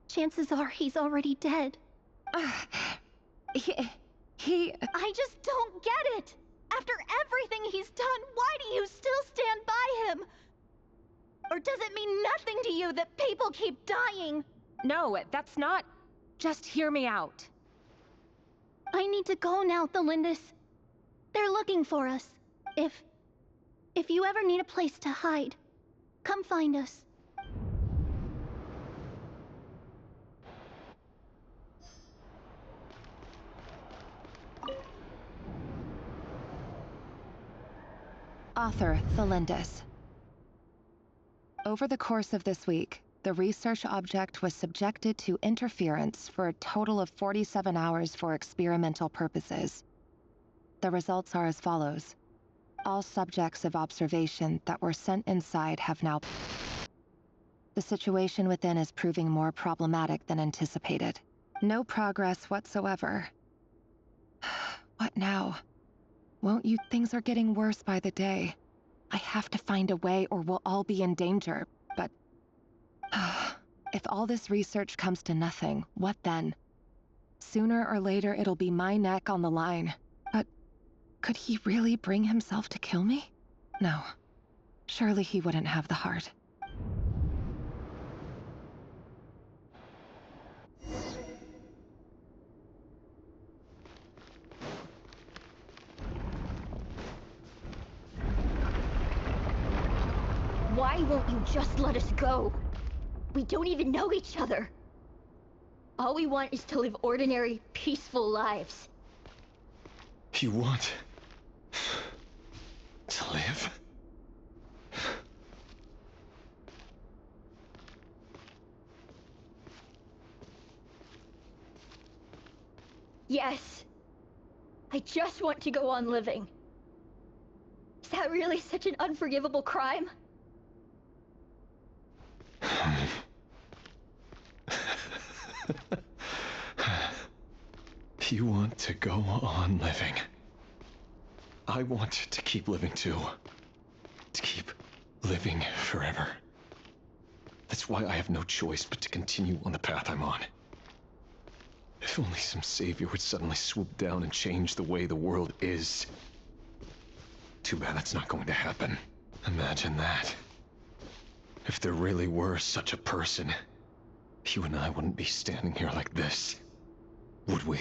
Chances are he's already dead. He... I just don't get it! After everything he's done, why do you still stand by him? Or does it mean nothing to you that people keep dying? No, that's not... Just hear me out. I need to go now, Felindis. They're looking for us. If you ever need a place to hide, come find us. Author Felindis. Over the course of this week, the research object was subjected to interference for a total of 47 hours for experimental purposes. The results are as follows. All subjects of observation that were sent inside have now... The situation within is proving more problematic than anticipated. No progress whatsoever. What now? Won't you? Things are getting worse by the day. I have to find a way or we'll all be in danger, but... If all this research comes to nothing, what then? Sooner or later it'll be my neck on the line. But could he really bring himself to kill me? No. Surely he wouldn't have the heart. Why won't you just let us go? We don't even know each other. All we want is to live ordinary, peaceful lives. You want... to live? Yes. I just want to go on living. Is that really such an unforgivable crime? You want to go on living. I want to keep living too. To keep living forever. That's why I have no choice but to continue on the path I'm on. If only some savior would suddenly swoop down and change the way the world is. Too bad that's not going to happen. Imagine that. If there really were such a person, you and I wouldn't be standing here like this, would we?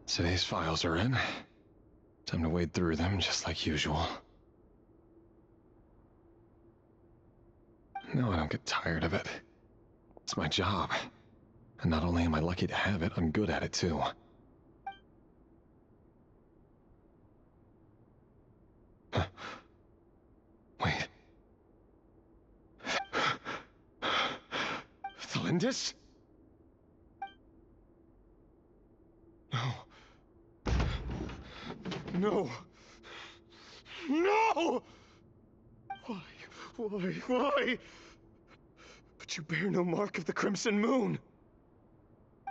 Today's files are in. Time to wade through them just like usual. No, I don't get tired of it. It's my job. And not only am I lucky to have it, I'm good at it too. Wait. Felindis? No. No. No! Why? But you bear no mark of the Crimson Moon.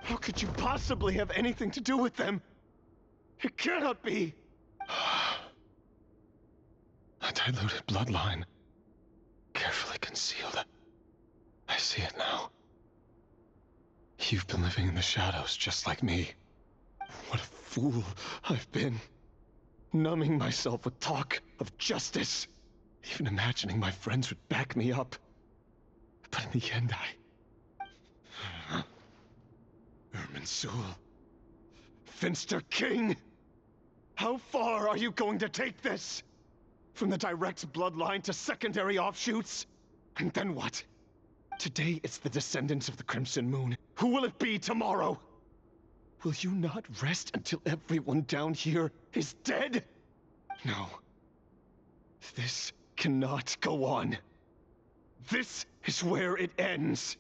How could you possibly have anything to do with them? It cannot be! A diluted bloodline. Carefully concealed. I see it now. You've been living in the shadows just like me. What a fool I've been. Numbing myself with talk of justice. Even imagining my friends would back me up. But in the end, Irminsul. Finster King! How far are you going to take this? From the direct bloodline to secondary offshoots? And then what? Today it's the descendants of the Crimson Moon. Who will it be tomorrow? Will you not rest until everyone down here is dead? No. This cannot go on. This is where it ends.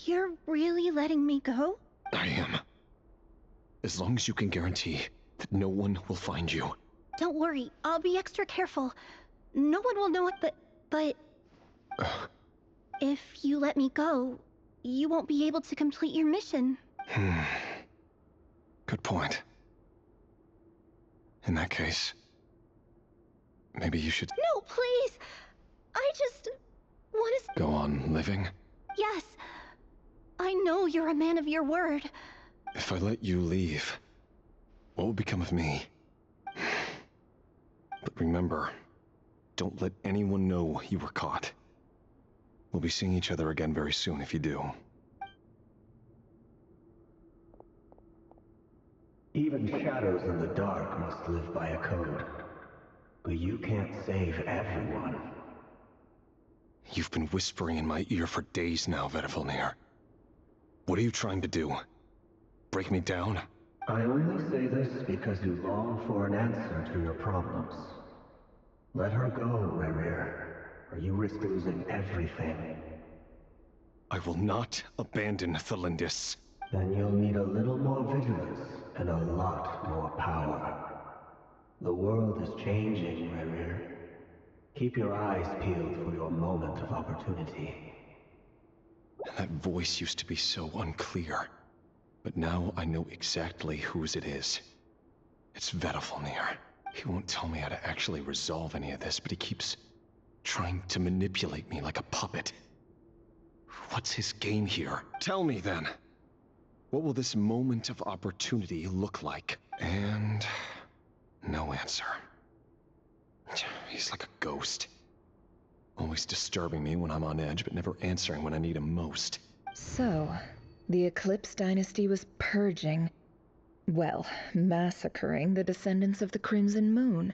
You're really letting me go? I am. As long as you can guarantee that no one will find you. Don't worry, I'll be extra careful. No one will know it, but... If you let me go, you won't be able to complete your mission. Good point. In that case, maybe you should... No, please! I just want to... Go on living? Yes. I know you're a man of your word. If I let you leave, what will become of me? But remember, don't let anyone know you were caught. We'll be seeing each other again very soon if you do. Even shadows in the dark must live by a code. But you can't save everyone. You've been whispering in my ear for days now, Vedifilnir. What are you trying to do? Break me down? I only say this because you long for an answer to your problems. Let her go, Rerir, or you risk losing everything. I will not abandon Thelindis. Then you'll need a little more vigilance and a lot more power. The world is changing, Rerir. Keep your eyes peeled for your moment of opportunity. That voice used to be so unclear. But now I know exactly whose it is. It's Vedifilnir. He won't tell me how to actually resolve any of this, but he keeps trying to manipulate me like a puppet. What's his game here? Tell me then. What will this moment of opportunity look like? And... no answer. He's like a ghost. Always disturbing me when I'm on edge, but never answering when I need him most. So, the Eclipse Dynasty was purging, well, massacring the descendants of the Crimson Moon.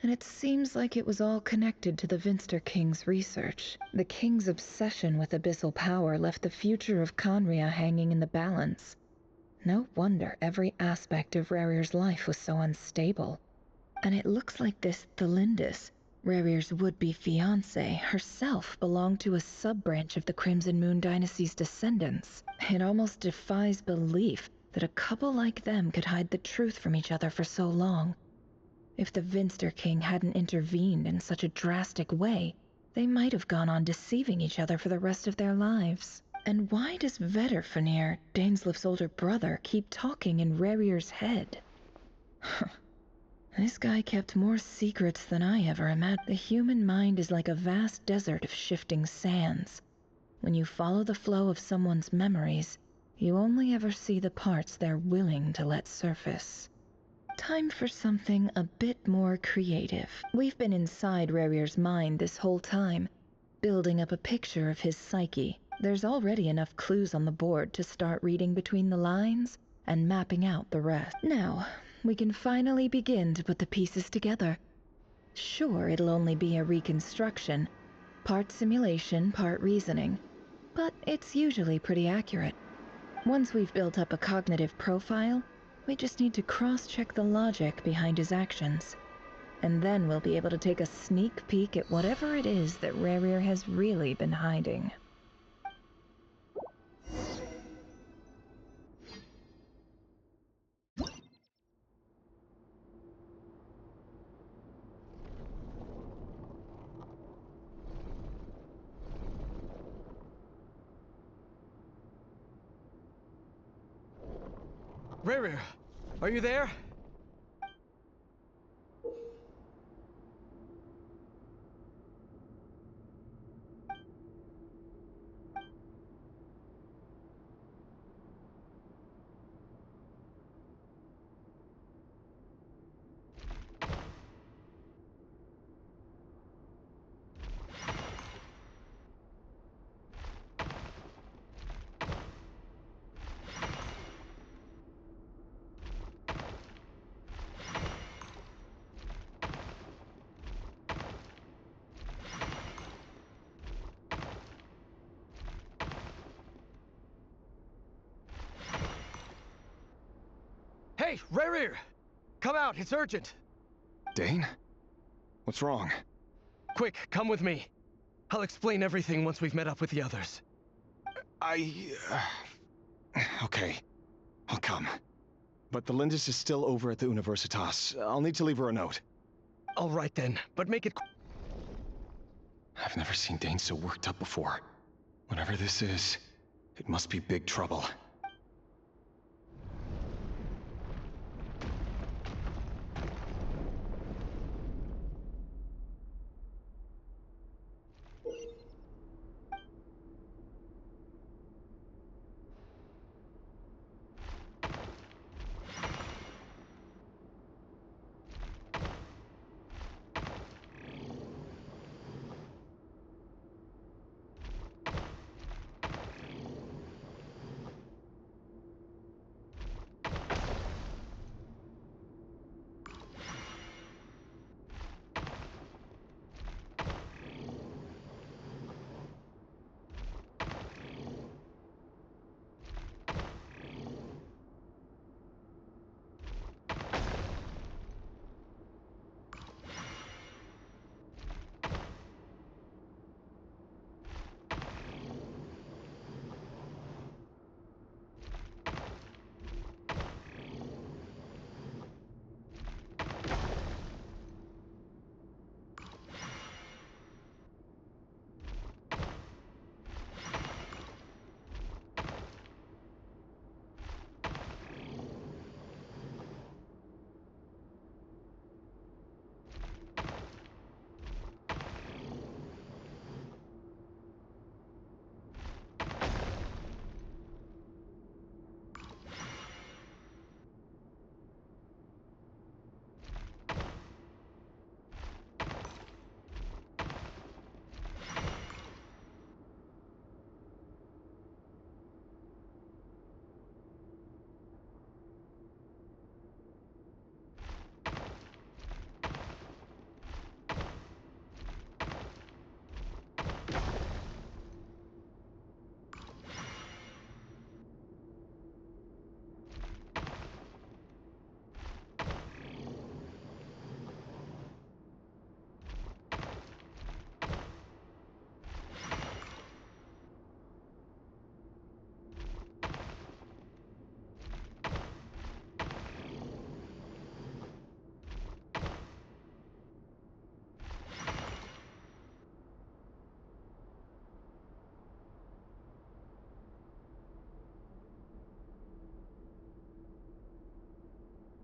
And it seems like it was all connected to the Vinster King's research. The King's obsession with abyssal power left the future of Conria hanging in the balance. No wonder every aspect of Rerir's life was so unstable. And it looks like this Thelindis, Rerir's would-be fiancée, herself belonged to a sub-branch of the Crimson Moon Dynasty's descendants. It almost defies belief that a couple like them could hide the truth from each other for so long. If the Vinster King hadn't intervened in such a drastic way, they might have gone on deceiving each other for the rest of their lives. And why does Vedifilnir, Daneslif's older brother, keep talking in Rerir's head? This guy kept more secrets than I ever imagined. The human mind is like a vast desert of shifting sands. When you follow the flow of someone's memories, you only ever see the parts they're willing to let surface. Time for something a bit more creative. We've been inside Rerir's mind this whole time, building up a picture of his psyche. There's already enough clues on the board to start reading between the lines and mapping out the rest. Now, we can finally begin to put the pieces together. Sure, it'll only be a reconstruction, part simulation, part reasoning, but it's usually pretty accurate. Once we've built up a cognitive profile, we just need to cross-check the logic behind his actions. And then we'll be able to take a sneak peek at whatever it is that Rerir has really been hiding. Rerir, are you there? Hey, Rerir! Come out, it's urgent! Dane? What's wrong? Quick, come with me. I'll explain everything once we've met up with the others. Okay. I'll come. But the Lindis is still over at the Universitas. I'll need to leave her a note. All right then, but make it I've never seen Dane so worked up before. Whatever this is, it must be big trouble.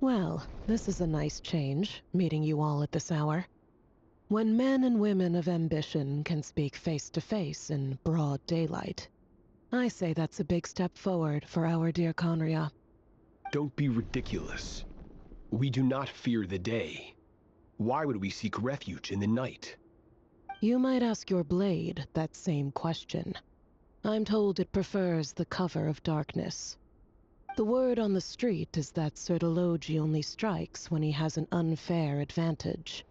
Well, this is a nice change, meeting you all at this hour. When men and women of ambition can speak face to face in broad daylight, I say that's a big step forward for our dear Conria. Don't be ridiculous. We do not fear the day. Why would we seek refuge in the night? You might ask your blade that same question. I'm told it prefers the cover of darkness. The word on the street is that Sir Delogi only strikes when he has an unfair advantage.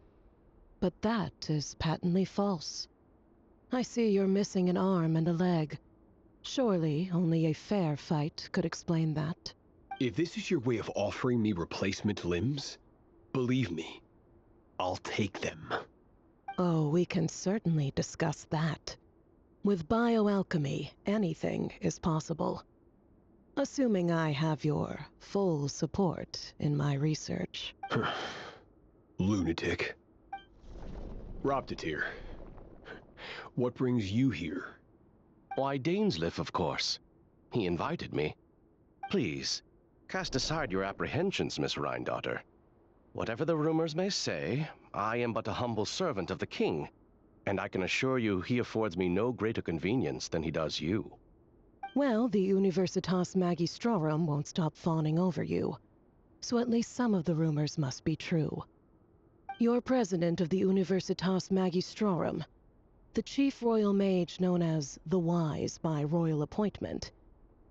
But that is patently false. I see you're missing an arm and a leg. Surely only a fair fight could explain that. If this is your way of offering me replacement limbs, believe me, I'll take them. Oh, we can certainly discuss that. With bioalchemy, anything is possible. Assuming I have your full support in my research. Lunatic. Robtatir, what brings you here? Why, Dainsleif, of course. He invited me. Please, cast aside your apprehensions, Miss Rhindaughter. Whatever the rumors may say, I am but a humble servant of the king, and I can assure you he affords me no greater convenience than he does you. Well, the Universitas Magistrorum won't stop fawning over you, so at least some of the rumors must be true. You're president of the Universitas Magistrorum, the chief royal mage known as the Wise by royal appointment,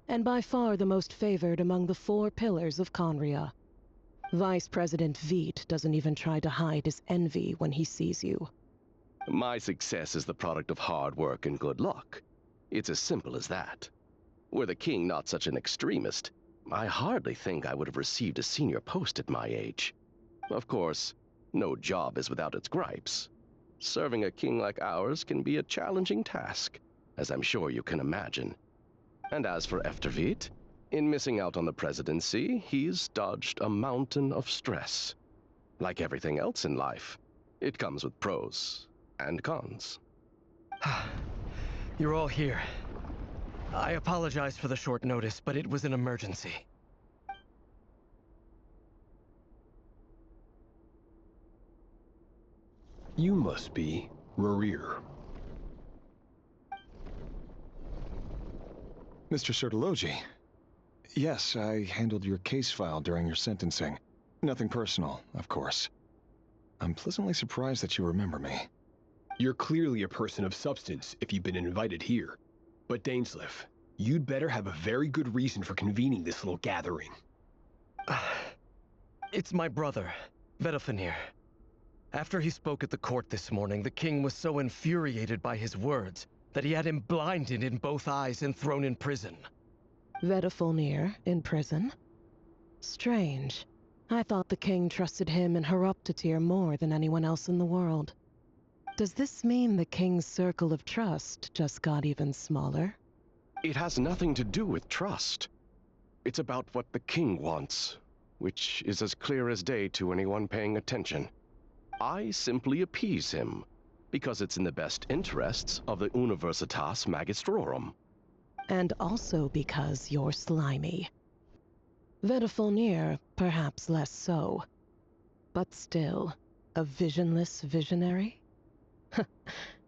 and by far the most favored among the 4 pillars of Conria. Vice President Veit doesn't even try to hide his envy when he sees you. My success is the product of hard work and good luck. It's as simple as that. Were the king not such an extremist, I hardly think I would have received a senior post at my age. Of course, no job is without its gripes. Serving a king like ours can be a challenging task, as I'm sure you can imagine. And as for Efterveit, in missing out on the presidency, he's dodged a mountain of stress. Like everything else in life, it comes with pros and cons. You're all here. I apologize for the short notice, but it was an emergency. You must be Rerir. Mr. Sertologi. Yes, I handled your case file during your sentencing. Nothing personal, of course. I'm pleasantly surprised that you remember me. You're clearly a person of substance if you've been invited here. But Dainsleif, you'd better have a very good reason for convening this little gathering. It's my brother, Vedofenir. After he spoke at the court this morning, the king was so infuriated by his words that he had him blinded in both eyes and thrown in prison. Vedofenir in prison? Strange. I thought the king trusted him and Horoptatir more than anyone else in the world. Does this mean the king's circle of trust just got even smaller? It has nothing to do with trust. It's about what the king wants, which is as clear as day to anyone paying attention. I simply appease him, because it's in the best interests of the Universitas Magistrorum. And also because you're slimy. Vedofenir, perhaps less so. But still, a visionless visionary?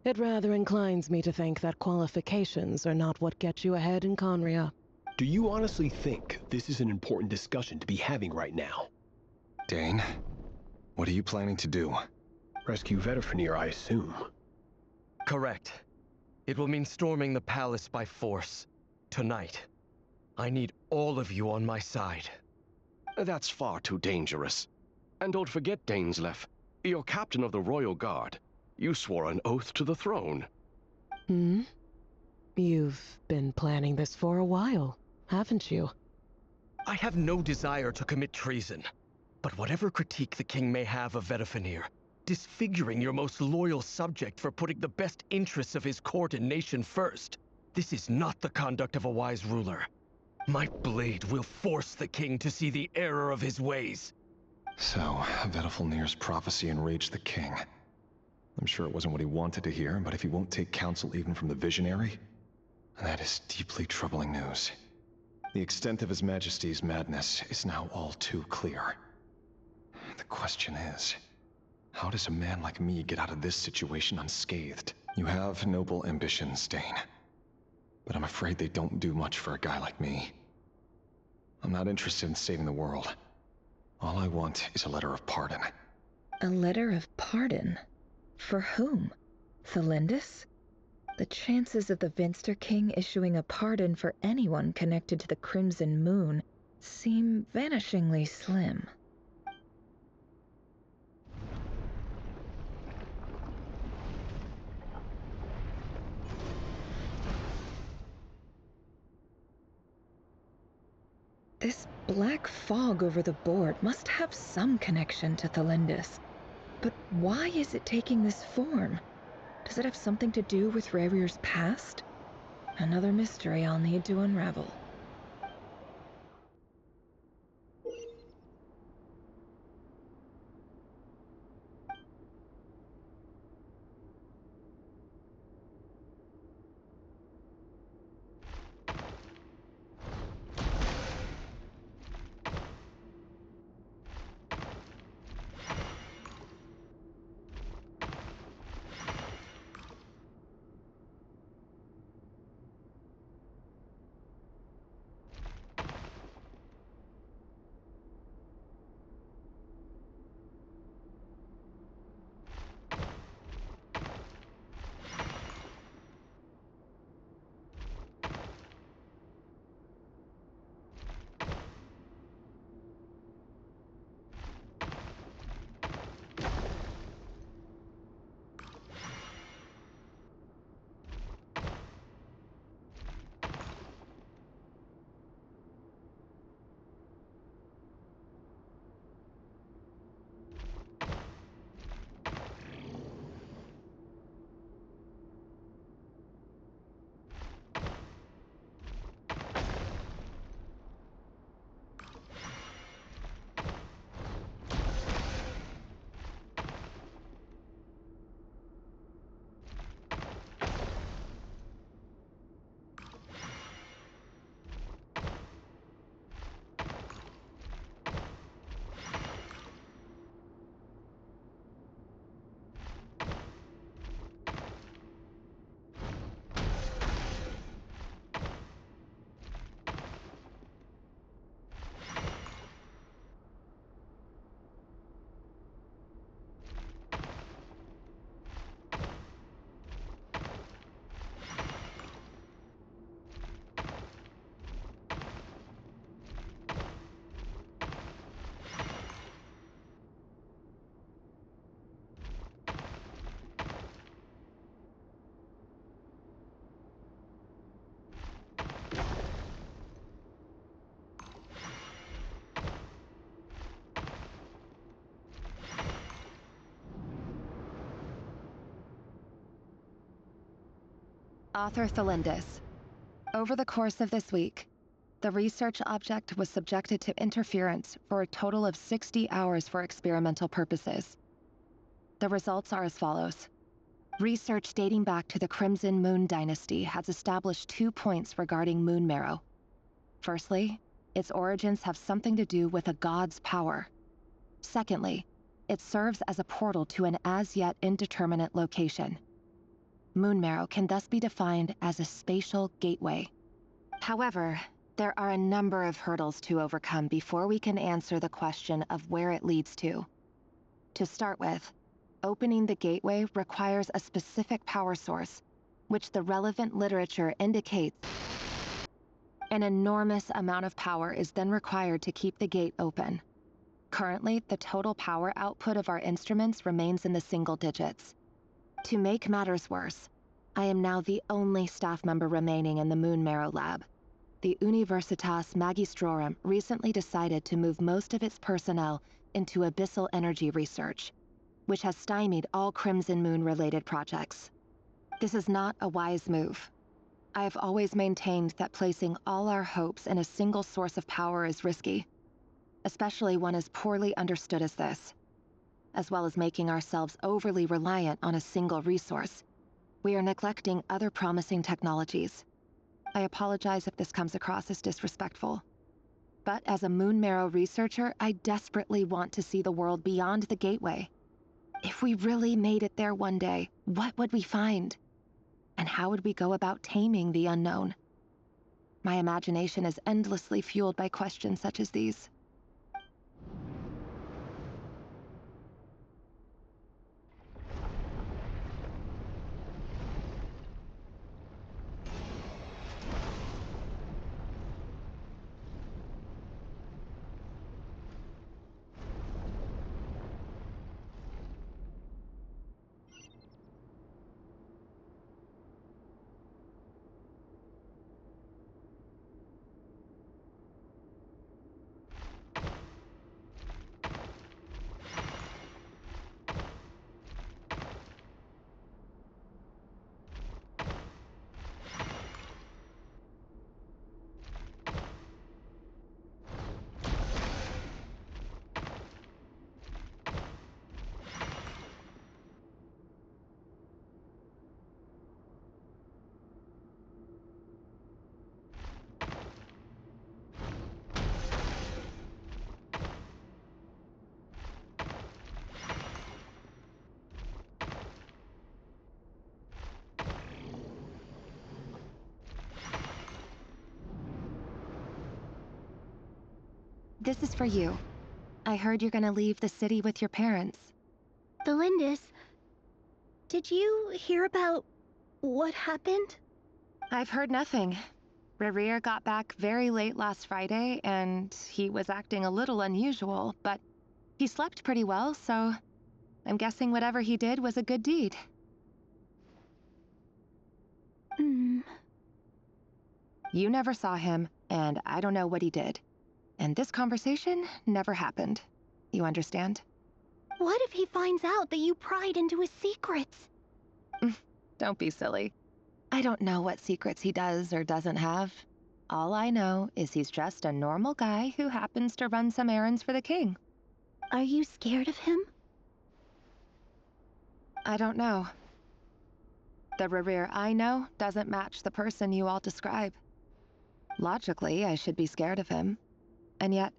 It rather inclines me to think that qualifications are not what get you ahead in Conria. Do you honestly think this is an important discussion to be having right now? Dane, what are you planning to do? Rescue Vedofenir, I assume. Correct. It will mean storming the palace by force. Tonight. I need all of you on my side. That's far too dangerous. And don't forget, Dainsleif, you're captain of the Royal Guard. You swore an oath to the throne. You've been planning this for a while, haven't you? I have no desire to commit treason. But whatever critique the king may have of Vedofenir, disfiguring your most loyal subject for putting the best interests of his court and nation first, this is not the conduct of a wise ruler. My blade will force the king to see the error of his ways. So, Vedofenir's prophecy enraged the king. I'm sure it wasn't what he wanted to hear, but if he won't take counsel even from the visionary, that is deeply troubling news. The extent of His Majesty's madness is now all too clear. The question is, how does a man like me get out of this situation unscathed? You have noble ambitions, Dane. But I'm afraid they don't do much for a guy like me. I'm not interested in saving the world. All I want is a letter of pardon. A letter of pardon? For whom? Thelindis? The chances of the Vinster King issuing a pardon for anyone connected to the Crimson Moon seem vanishingly slim. This black fog over the board must have some connection to Thelindis. But why is it taking this form? Does it have something to do with Rerir's past? Another mystery I'll need to unravel. Author Thelindis. Over the course of this week, the research object was subjected to interference for a total of 60 hours for experimental purposes. The results are as follows. Research dating back to the Crimson Moon Dynasty has established 2 points regarding moon marrow. Firstly, its origins have something to do with a god's power. Secondly, it serves as a portal to an as-yet indeterminate location. Moon marrow can thus be defined as a spatial gateway. However, there are a number of hurdles to overcome before we can answer the question of where it leads to. To start with, opening the gateway requires a specific power source, which the relevant literature indicates. An enormous amount of power is then required to keep the gate open. Currently, the total power output of our instruments remains in the single digits. To make matters worse, I am now the only staff member remaining in the Moon Marrow lab. The Universitas Magistrorum recently decided to move most of its personnel into abyssal energy research, which has stymied all Crimson Moon-related projects. This is not a wise move. I have always maintained that placing all our hopes in a single source of power is risky, especially one as poorly understood as this. As well as making ourselves overly reliant on a single resource, we are neglecting other promising technologies. I apologize if this comes across as disrespectful. But as a Moon Marrow researcher, I desperately want to see the world beyond the gateway. If we really made it there one day, what would we find? And how would we go about taming the unknown? My imagination is endlessly fueled by questions such as these. this is for you. I heard you're gonna leave the city with your parents. Delindis, did you hear about what happened? I've heard nothing. Rerir got back very late last Friday, and he was acting a little unusual, but he slept pretty well, so I'm guessing whatever he did was a good deed. You never saw him, and I don't know what he did. And this conversation never happened. You understand? What if he finds out that you pried into his secrets? Don't be silly. I don't know what secrets he does or doesn't have. All I know is he's just a normal guy who happens to run some errands for the king. Are you scared of him? I don't know. The Rerir I know doesn't match the person you all describe. Logically, I should be scared of him. And yet,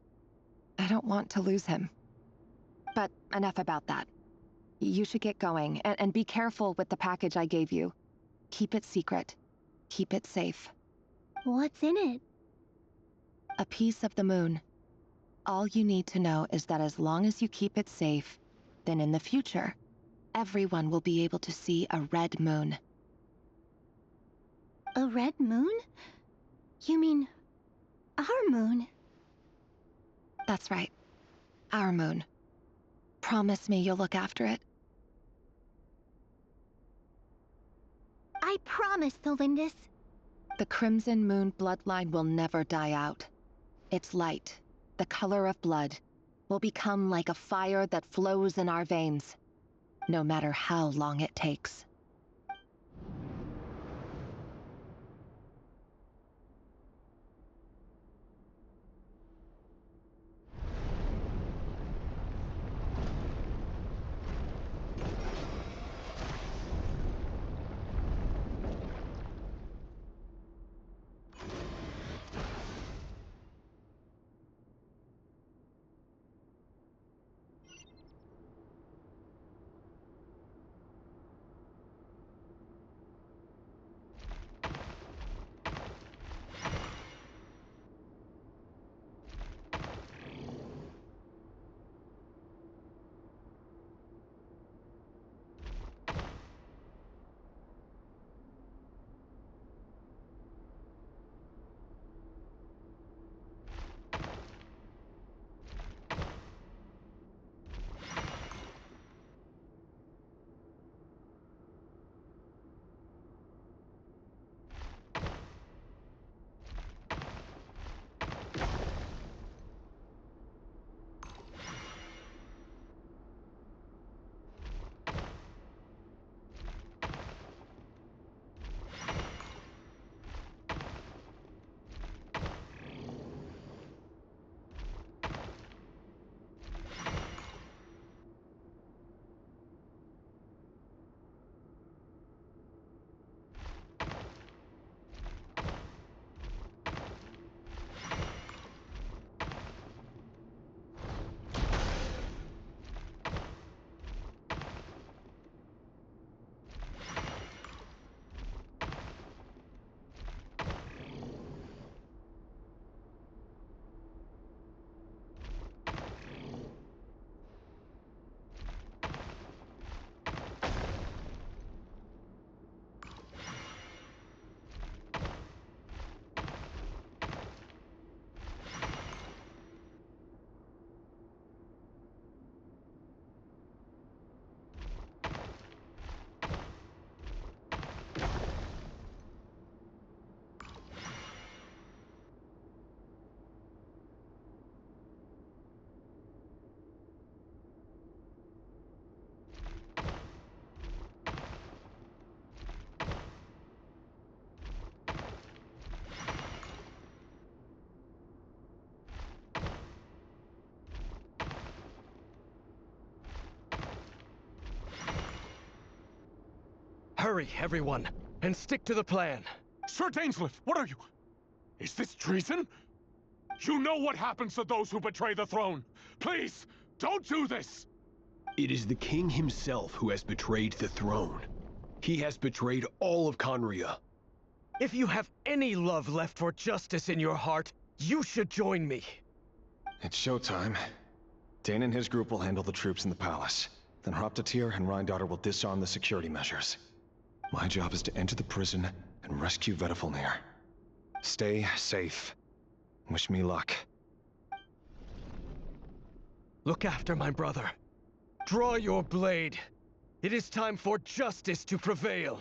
I don't want to lose him. But enough about that. You should get going, and be careful with the package I gave you. Keep it secret. Keep it safe. What's in it? A piece of the moon. All you need to know is that as long as you keep it safe, then in the future, everyone will be able to see a red moon. A red moon? You mean our moon? That's right. Our moon. Promise me you'll look after it. I promise, Delindis. The Crimson Moon bloodline will never die out. Its light, the color of blood, will become like a fire that flows in our veins, no matter how long it takes. Hurry, everyone, and stick to the plan. Sir Dainsleif, what are you? Is this treason? You know what happens to those who betray the throne. Please, don't do this! It is the king himself who has betrayed the throne. He has betrayed all of Conria. If you have any love left for justice in your heart, you should join me. It's showtime. Dane and his group will handle the troops in the palace. Then Hroptatyr and Rhindaughter will disarm the security measures. My job is to enter the prison and rescue Vedifalnir. Stay safe. Wish me luck. Look after my brother. Draw your blade. It is time for justice to prevail.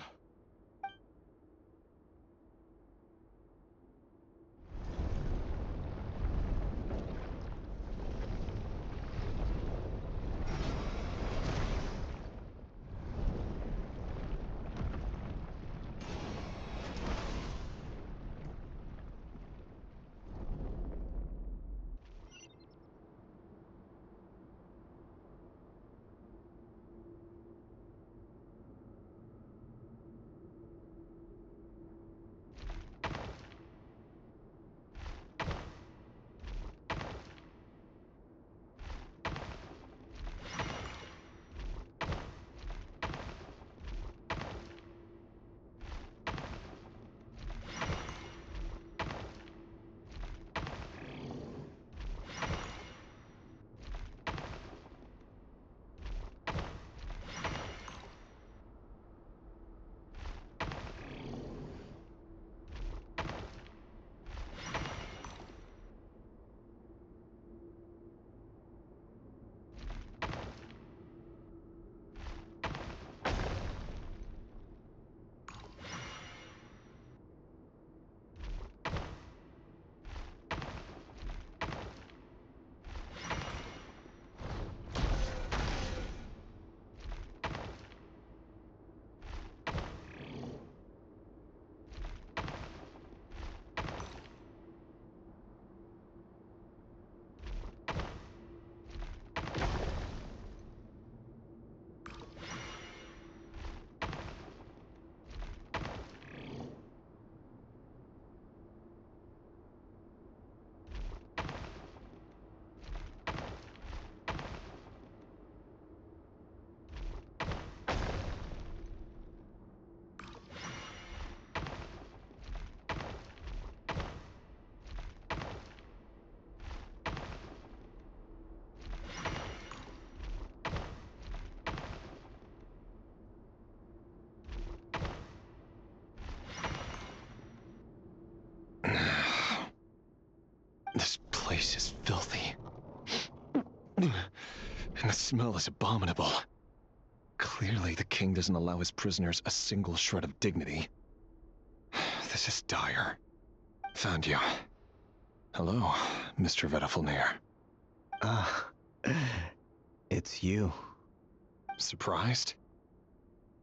This place is filthy. And the smell is abominable. Clearly, the king doesn't allow his prisoners a single shred of dignity. This is dire. Found you. Hello, Mr. Vedifalnir. Ah, it's you. Surprised?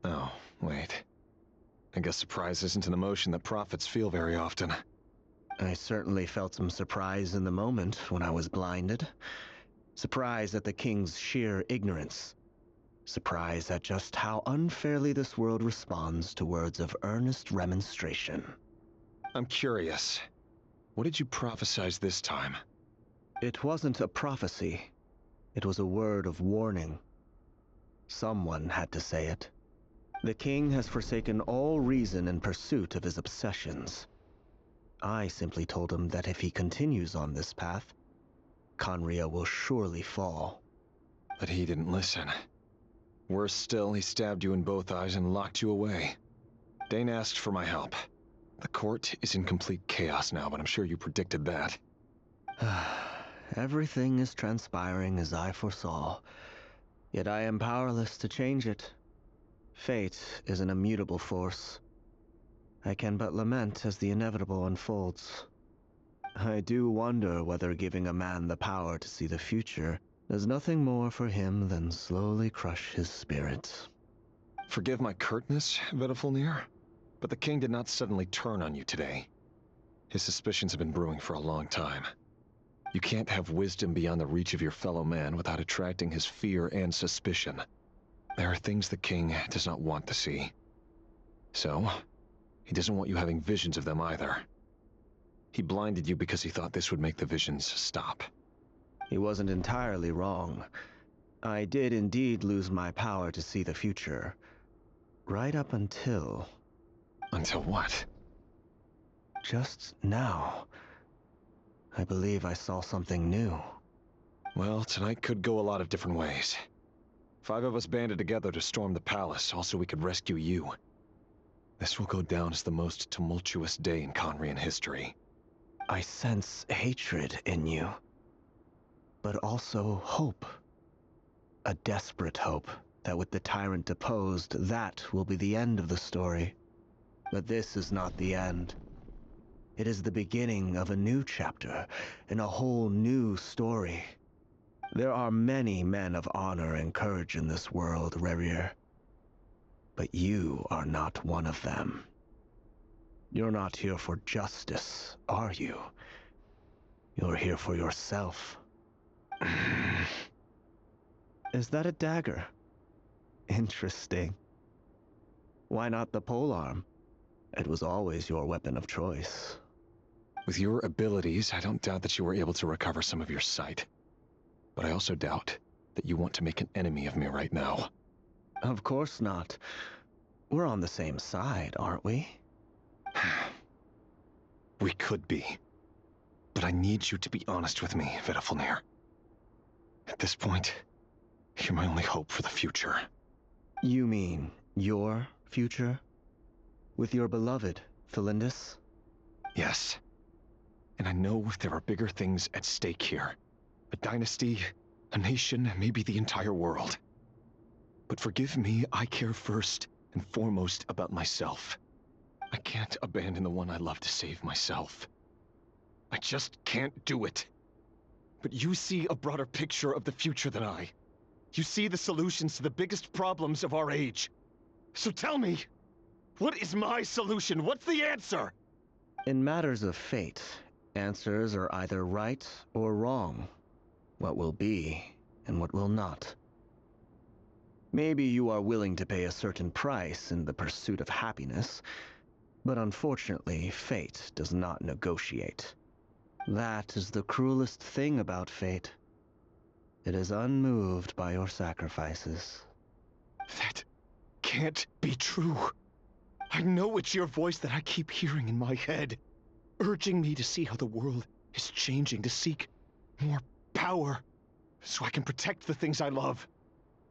Oh, wait. I guess surprise isn't an emotion that prophets feel very often. I certainly felt some surprise in the moment when I was blinded. Surprise at the king's sheer ignorance. Surprise at just how unfairly this world responds to words of earnest remonstration. I'm curious. What did you prophesize this time? It wasn't a prophecy. It was a word of warning. Someone had to say it. The king has forsaken all reason in pursuit of his obsessions. I simply told him that if he continues on this path, Conria will surely fall. But he didn't listen. Worse still, he stabbed you in both eyes and locked you away. Dane asked for my help. The court is in complete chaos now, but I'm sure you predicted that. Everything is transpiring as I foresaw, yet I am powerless to change it. Fate is an immutable force. I can but lament as the inevitable unfolds. I do wonder whether giving a man the power to see the future does nothing more for him than slowly crush his spirit. Forgive my curtness, Vedifalnir, but the king did not suddenly turn on you today. His suspicions have been brewing for a long time. You can't have wisdom beyond the reach of your fellow man without attracting his fear and suspicion. There are things the king does not want to see. So, he doesn't want you having visions of them either. He blinded you because he thought this would make the visions stop. He wasn't entirely wrong. I did indeed lose my power to see the future. Right up until... Until what? Just now. I believe I saw something new. Well, tonight could go a lot of different ways. 5 of us banded together to storm the palace, also we could rescue you. This will go down as the most tumultuous day in Conrian history. I sense hatred in you, but also hope. A desperate hope that with the tyrant deposed, that will be the end of the story. But this is not the end. It is the beginning of a new chapter, in a whole new story. There are many men of honor and courage in this world, Rerir. But you are not one of them. You're not here for justice, are you? You're here for yourself. Is that a dagger? Interesting. Why not the polearm? It was always your weapon of choice. With your abilities, I don't doubt that you were able to recover some of your sight. But I also doubt that you want to make an enemy of me right now. Of course not. We're on the same side, aren't we? We could be. But I need you to be honest with me, Vedafilnir. At this point, you're my only hope for the future. You mean your future? With your beloved, Felindis? Yes. And I know there are bigger things at stake here. A dynasty, a nation, maybe the entire world. But forgive me, I care first and foremost about myself. I can't abandon the one I love to save myself. I just can't do it. But you see a broader picture of the future than I. You see the solutions to the biggest problems of our age. So tell me, what is my solution? What's the answer? In matters of fate, answers are either right or wrong. What will be, and what will not. Maybe you are willing to pay a certain price in the pursuit of happiness, but unfortunately, fate does not negotiate. That is the cruelest thing about fate. It is unmoved by your sacrifices. That can't be true. I know it's your voice that I keep hearing in my head, urging me to see how the world is changing, to seek more power, so I can protect the things I love.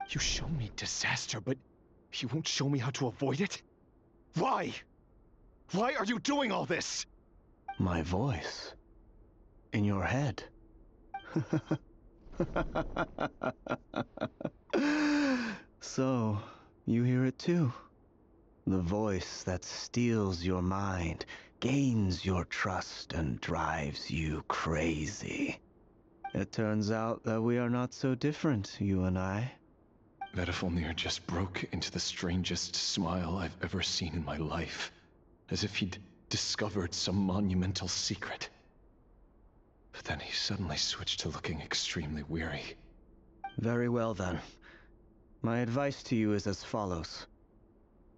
You show me disaster, but you won't show me how to avoid it? Why? Why are you doing all this? My voice. In your head. So, you hear it too. The voice that steals your mind, gains your trust, and drives you crazy. It turns out that we are not so different, you and I. Vedafilnir just broke into the strangest smile I've ever seen in my life, as if he'd discovered some monumental secret. But then he suddenly switched to looking extremely weary. Very well then. My advice to you is as follows.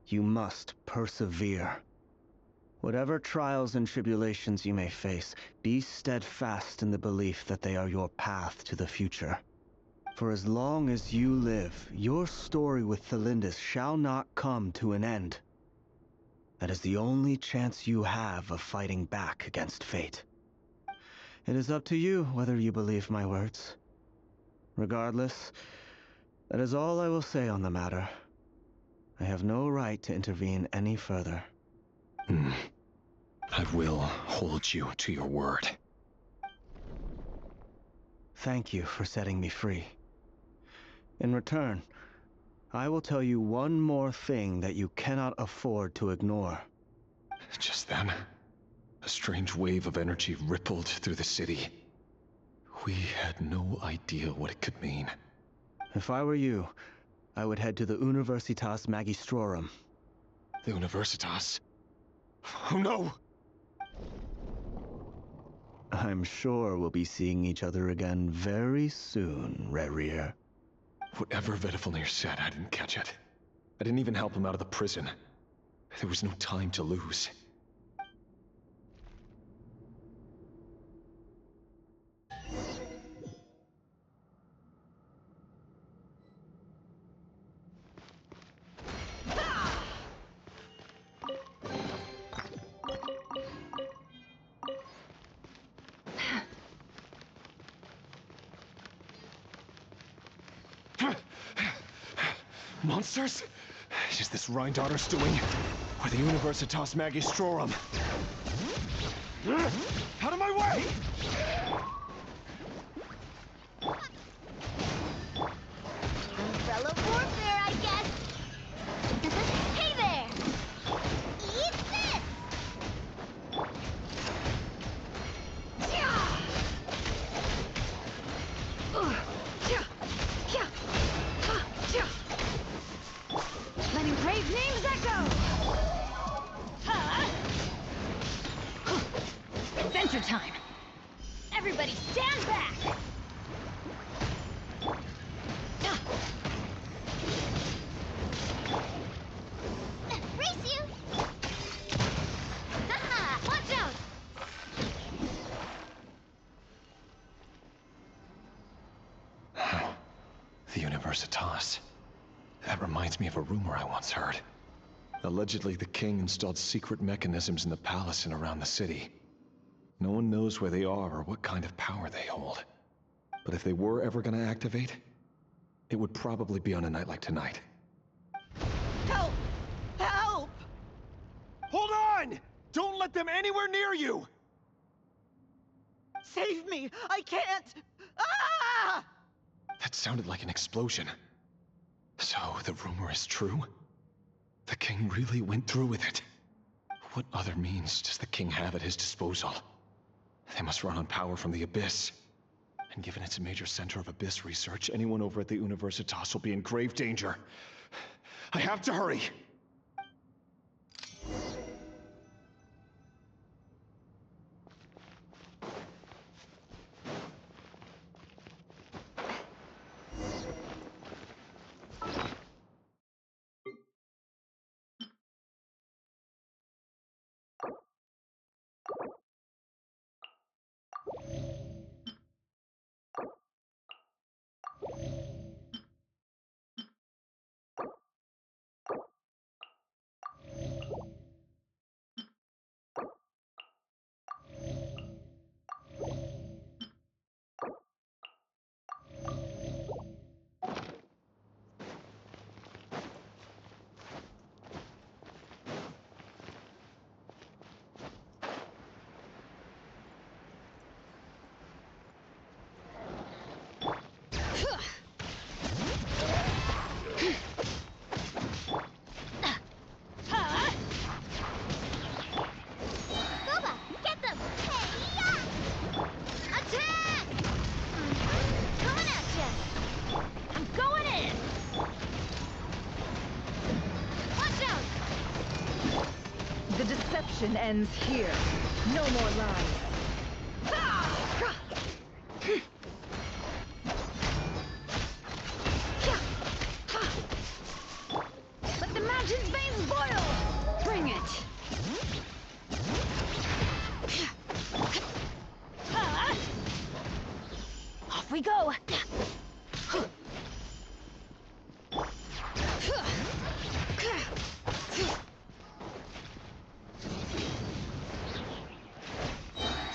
You must persevere. Whatever trials and tribulations you may face, be steadfast in the belief that they are your path to the future. For as long as you live, your story with Felindis shall not come to an end. That is the only chance you have of fighting back against fate. It is up to you whether you believe my words. Regardless, that is all I will say on the matter. I have no right to intervene any further. I will hold you to your word. Thank you for setting me free. In return, I will tell you one more thing that you cannot afford to ignore. Just then, a strange wave of energy rippled through the city. We had no idea what it could mean. If I were you, I would head to the Universitas Magistrorum. The Universitas? Oh no! I'm sure we'll be seeing each other again very soon, Rerir. Whatever Vedafilnir said, I didn't catch it. I didn't even help him out of the prison. There was no time to lose. Monsters? Is this Rheindarter's doing? Or the Universitas Magistrorum? Out of my way! Umbrella warfare, I guess. Hey there! Eat this! Letting brave names echo! Adventure time! Everybody stand back! Race you! Haha! Watch out! The Universitas. That reminds me of a rumor I once heard. Allegedly, the king installed secret mechanisms in the palace and around the city. No one knows where they are or what kind of power they hold. But if they were ever going to activate, it would probably be on a night like tonight. Help! Help! Hold on! Don't let them anywhere near you! Save me! I can't! Ah! That sounded like an explosion. So, the rumor is true? The king really went through with it. What other means does the king have at his disposal? They must run on power from the Abyss. And given it's a major center of Abyss research, anyone over at the Universitas will be in grave danger. I have to hurry! Booba, get them! Hey-ya! Attack! Coming at ya! I'm going in! Watch out! The deception ends here. No more lies. Let the magic's veins boil! Bring it! Off we go!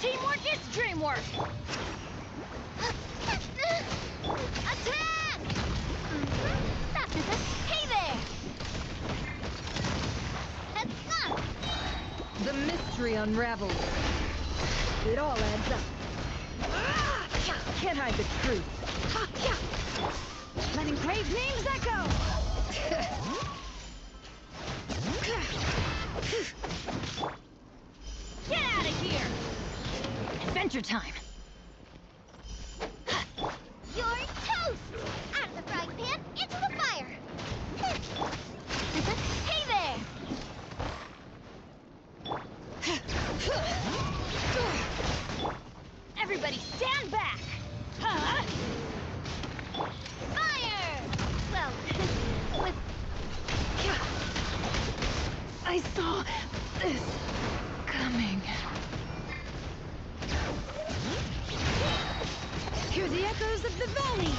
Teamwork is dreamwork! Attack! Hey there! The mystery unravels. It all adds up. Can't hide the truth. Letting grave names echo! Get out of here! Adventure time! You're toast! Out of the frying pan, into the fire! Hey there! Everybody stand back! Fire! Well, with... I saw this coming. Hear the echoes of the valley!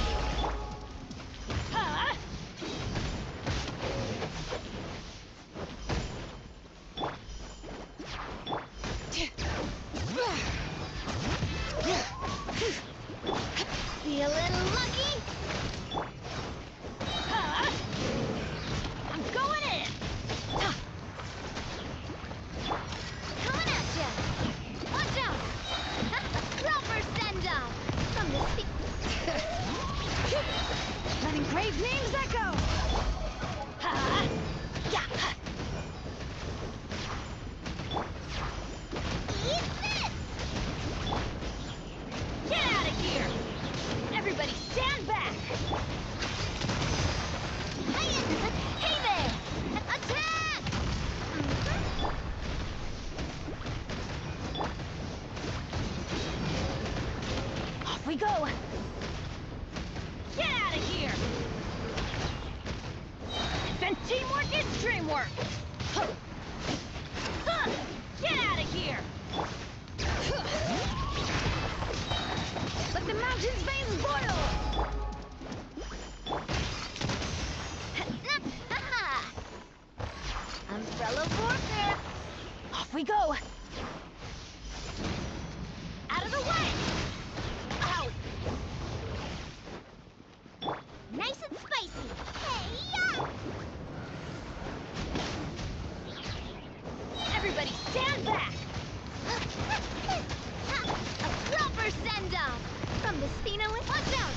Feeling lucky? we go! Get out of here! Then teamwork is dreamwork! Huh. Huh. Get out of here! Let the mountain's veins boil! Umbrella warfare! Off we go! Out of the way! Ow! Nice and spicy! Hey-ya! Everybody stand back! A proper send-off! From the Spinalist! Watch out!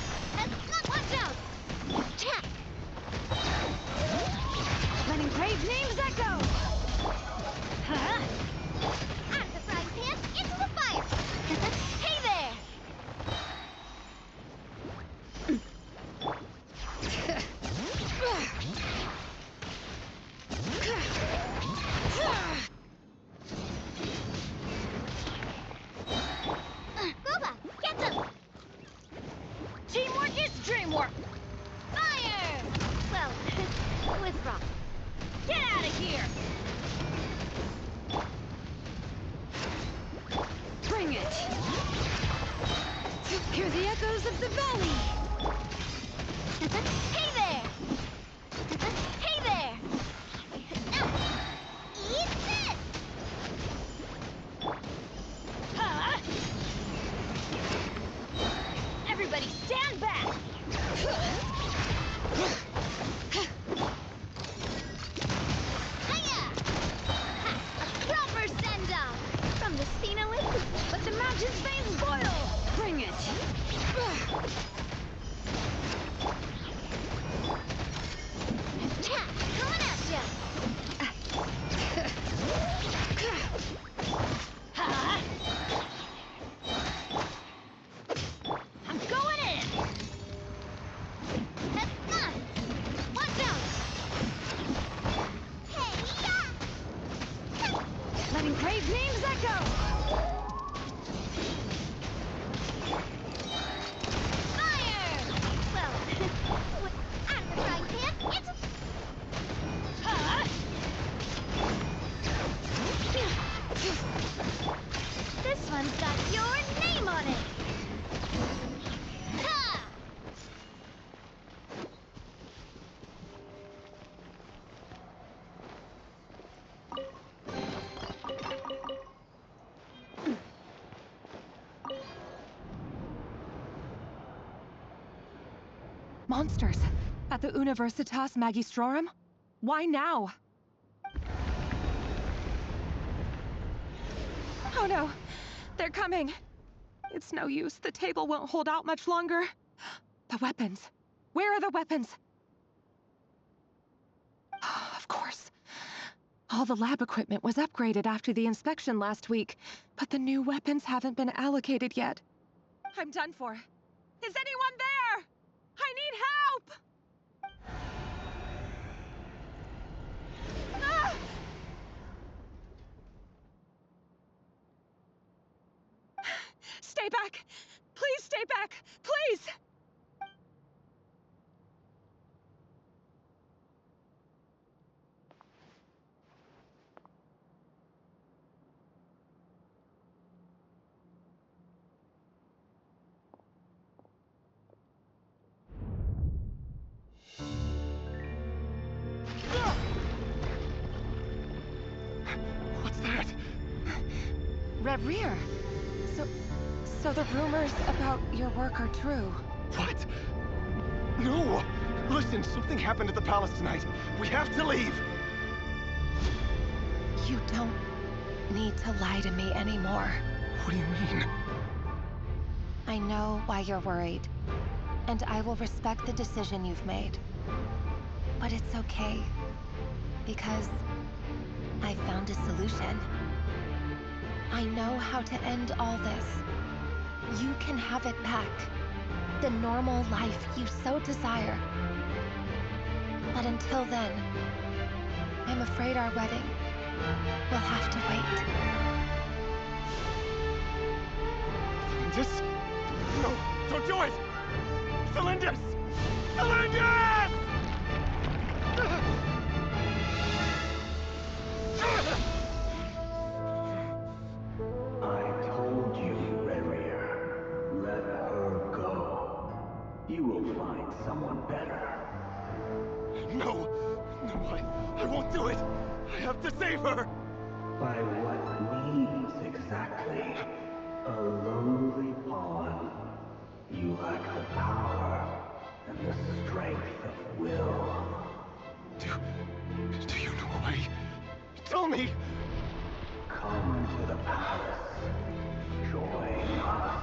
Watch out! Letting grave names echo! Huh? Out of the frying pan, into the fire! Hey there! Booba, get them! Teamwork is dreamwork! Fire! Well, with rock. Get out of here! Bring it! Hear the echoes of the valley! Hey there! Hey there! Eat this! Huh? Everybody stand back! Hiya! A proper send-off! From the Spinalist, let the mountain's veins boil! Bring it! Coming at ya! I'm going in! Watch out! Hey-ya! Letting grave names echo! Fire! Well, out of the frying pan, into... Huh? This one's got your name on it! Ha! Monsters! At the Universitas Magistrorum? Why now? Oh no! They're coming! It's no use. The table won't hold out much longer. The weapons. Where are the weapons? Of course. All the lab equipment was upgraded after the inspection last week, but the new weapons haven't been allocated yet. I'm done for. Is anyone there? I need help! Ah! Stay back! Please stay back! Please! What's that? Rerir! So the rumors about your work are true. What? No! Listen, something happened at the palace tonight. We have to leave! You don't need to lie to me anymore. What do you mean? I know why you're worried, and I will respect the decision you've made. But it's okay, because I found a solution. I know how to end all this. You can have it back. The normal life you so desire. But until then, I'm afraid our wedding will have to wait. Just... No, Don't do it! Cylinders! Cylinders! I told you, Rerir. Let her go. You will find someone better. No! No, I won't do it! I have to save her! By what means exactly? A lowly pawn. You lack the power and the strength of will. Do you know a way? Tell me! Come to the palace. Join us.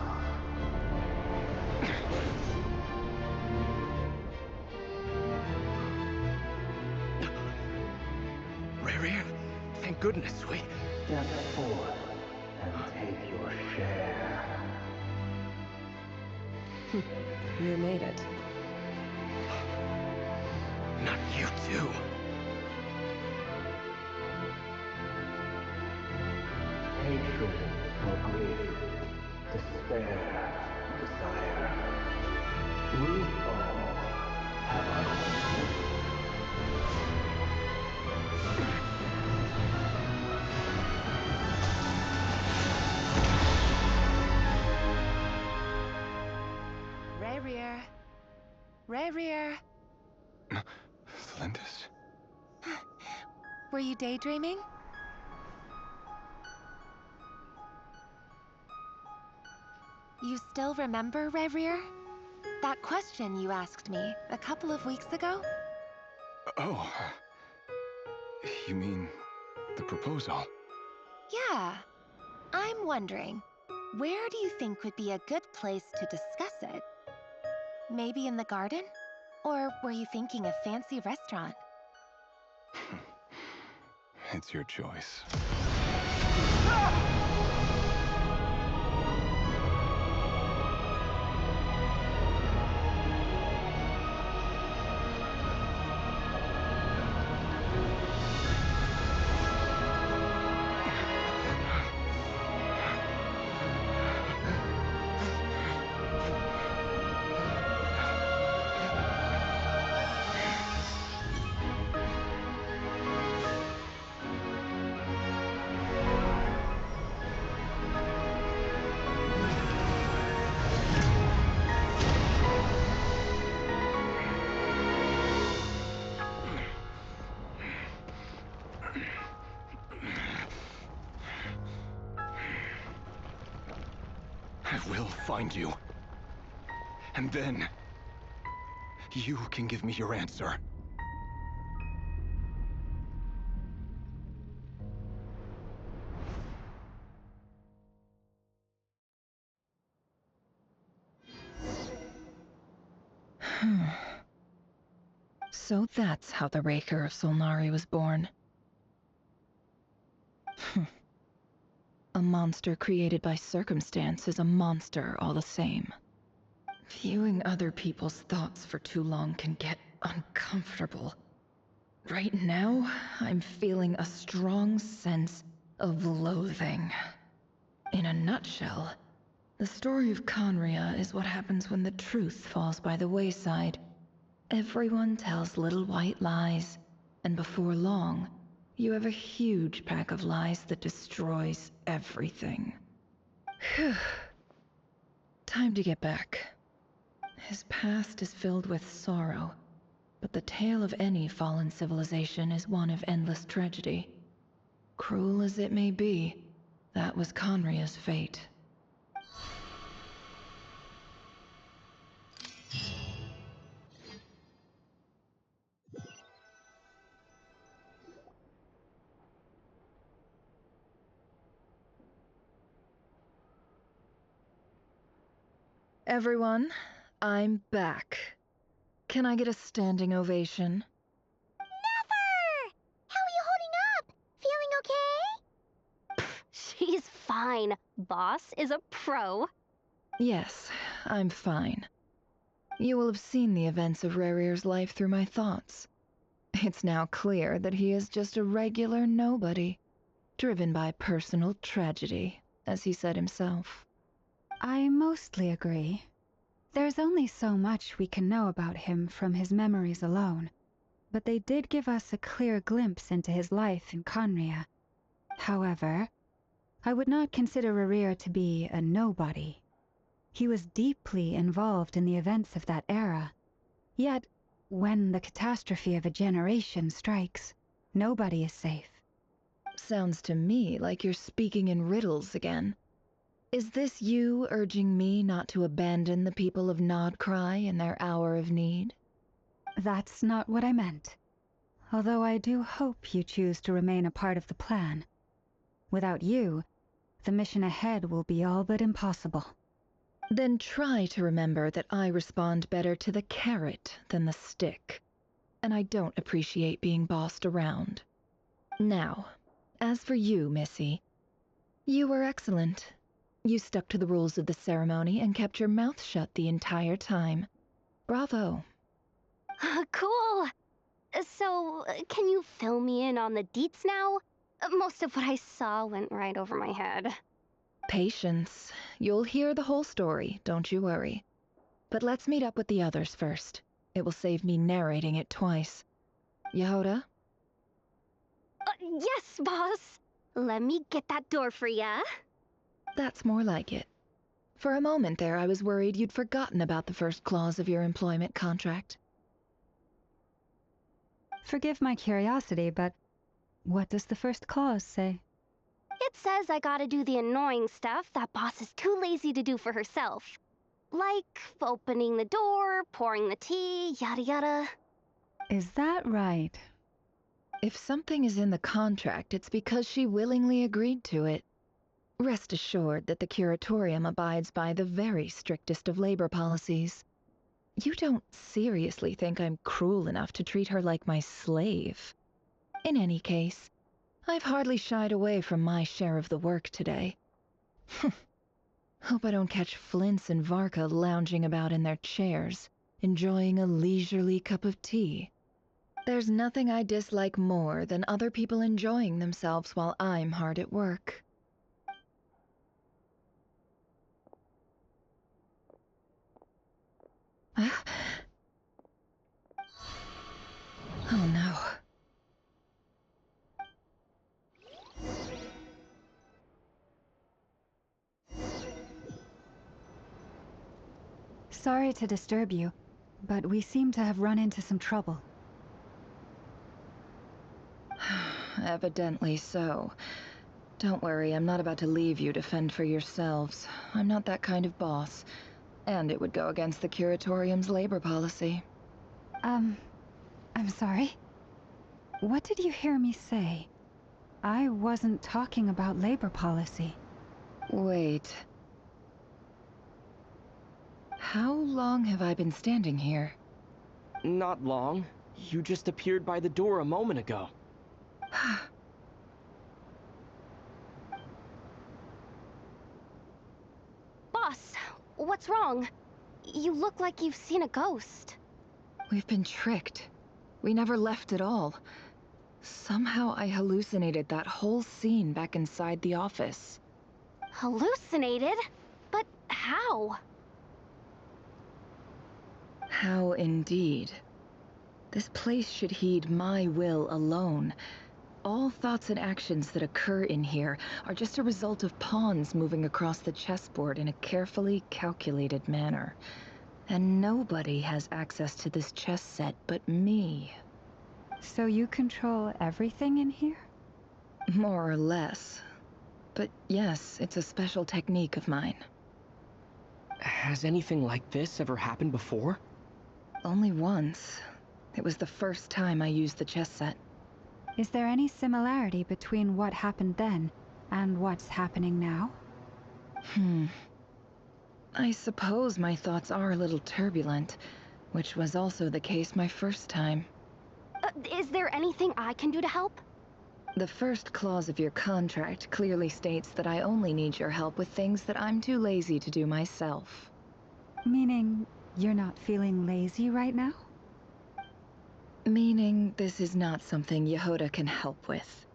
Rerir, thank goodness we... Step forth and take your share. You made it. Not you too. Hatred or grief, despair, desire. We all have our own. Rerir. Rerir. Celindis? Were you daydreaming? You still remember, Rerir? That question you asked me a couple of weeks ago? Oh. You mean the proposal? Yeah. I'm wondering, where do you think would be a good place to discuss it? Maybe in the garden? Or were you thinking a fancy restaurant? It's your choice. I will find you. And then, you can give me your answer. So that's how the Rerir of Solnari was born. A monster created by circumstance is a monster all the same. Viewing other people's thoughts for too long can get uncomfortable. Right now, I'm feeling a strong sense of loathing. In a nutshell, the story of Conria is what happens when the truth falls by the wayside. Everyone tells little white lies, and before long, you have a huge pack of lies that destroys everything. Phew. Time to get back. His past is filled with sorrow, but the tale of any fallen civilization is one of endless tragedy. Cruel as it may be, that was Conria's fate. Everyone, I'm back. Can I get a standing ovation? Never! How are you holding up? Feeling okay? She's fine. Boss is a pro. Yes, I'm fine. You will have seen the events of Rerir's life through my thoughts. It's now clear that he is just a regular nobody, driven by personal tragedy, as he said himself. I mostly agree. There's only so much we can know about him from his memories alone, but they did give us a clear glimpse into his life in Conria. However, I would not consider Rerir to be a nobody. He was deeply involved in the events of that era. Yet, when the catastrophe of a generation strikes, nobody is safe. Sounds to me like you're speaking in riddles again. Is this you urging me not to abandon the people of Nodcry in their hour of need? That's not what I meant. Although I do hope you choose to remain a part of the plan. Without you, the mission ahead will be all but impossible. Then try to remember that I respond better to the carrot than the stick. And I don't appreciate being bossed around. Now, as for you, Missy, you were excellent. You stuck to the rules of the ceremony and kept your mouth shut the entire time. Bravo. Cool! So, can you fill me in on the deets now? Most of what I saw went right over my head. Patience. You'll hear the whole story, don't you worry. But let's meet up with the others first. It will save me narrating it twice. Yehoda? Yes, boss! Let me get that door for ya. That's more like it. For a moment there, I was worried you'd forgotten about the first clause of your employment contract. Forgive my curiosity, but what does the first clause say? It says I gotta do the annoying stuff that boss is too lazy to do for herself. Like opening the door, pouring the tea, yada yada. Is that right? If something is in the contract, it's because she willingly agreed to it. Rest assured that the Curatorium abides by the very strictest of labor policies. You don't seriously think I'm cruel enough to treat her like my slave? In any case, I've hardly shied away from my share of the work today. Hope I don't catch Flintz and Varka lounging about in their chairs, enjoying a leisurely cup of tea. There's nothing I dislike more than other people enjoying themselves while I'm hard at work. Oh no. Sorry to disturb you, but we seem to have run into some trouble. Evidently so. Don't worry, I'm not about to leave you to fend for yourselves. I'm not that kind of boss. And it would go against the Curatorium's labor policy. I'm sorry? What did you hear me say? I wasn't talking about labor policy. Wait. How long have I been standing here? Not long. You just appeared by the door a moment ago. Boss, what's wrong? You look like you've seen a ghost. We've been tricked. We never left at all. Somehow I hallucinated that whole scene back inside the office. Hallucinated? But how? How indeed. This place should heed my will alone. All thoughts and actions that occur in here are just a result of pawns moving across the chessboard in a carefully calculated manner. And nobody has access to this chess set but me. So you control everything in here? More or less. But yes, it's a special technique of mine. Has anything like this ever happened before? Only once. It was the first time I used the chess set. Is there any similarity between what happened then and what's happening now? I suppose my thoughts are a little turbulent, which was also the case my first time. Is there anything I can do to help? The first clause of your contract clearly states that I only need your help with things that I'm too lazy to do myself. Meaning you're not feeling lazy right now? Meaning this is not something Yehoda can help with.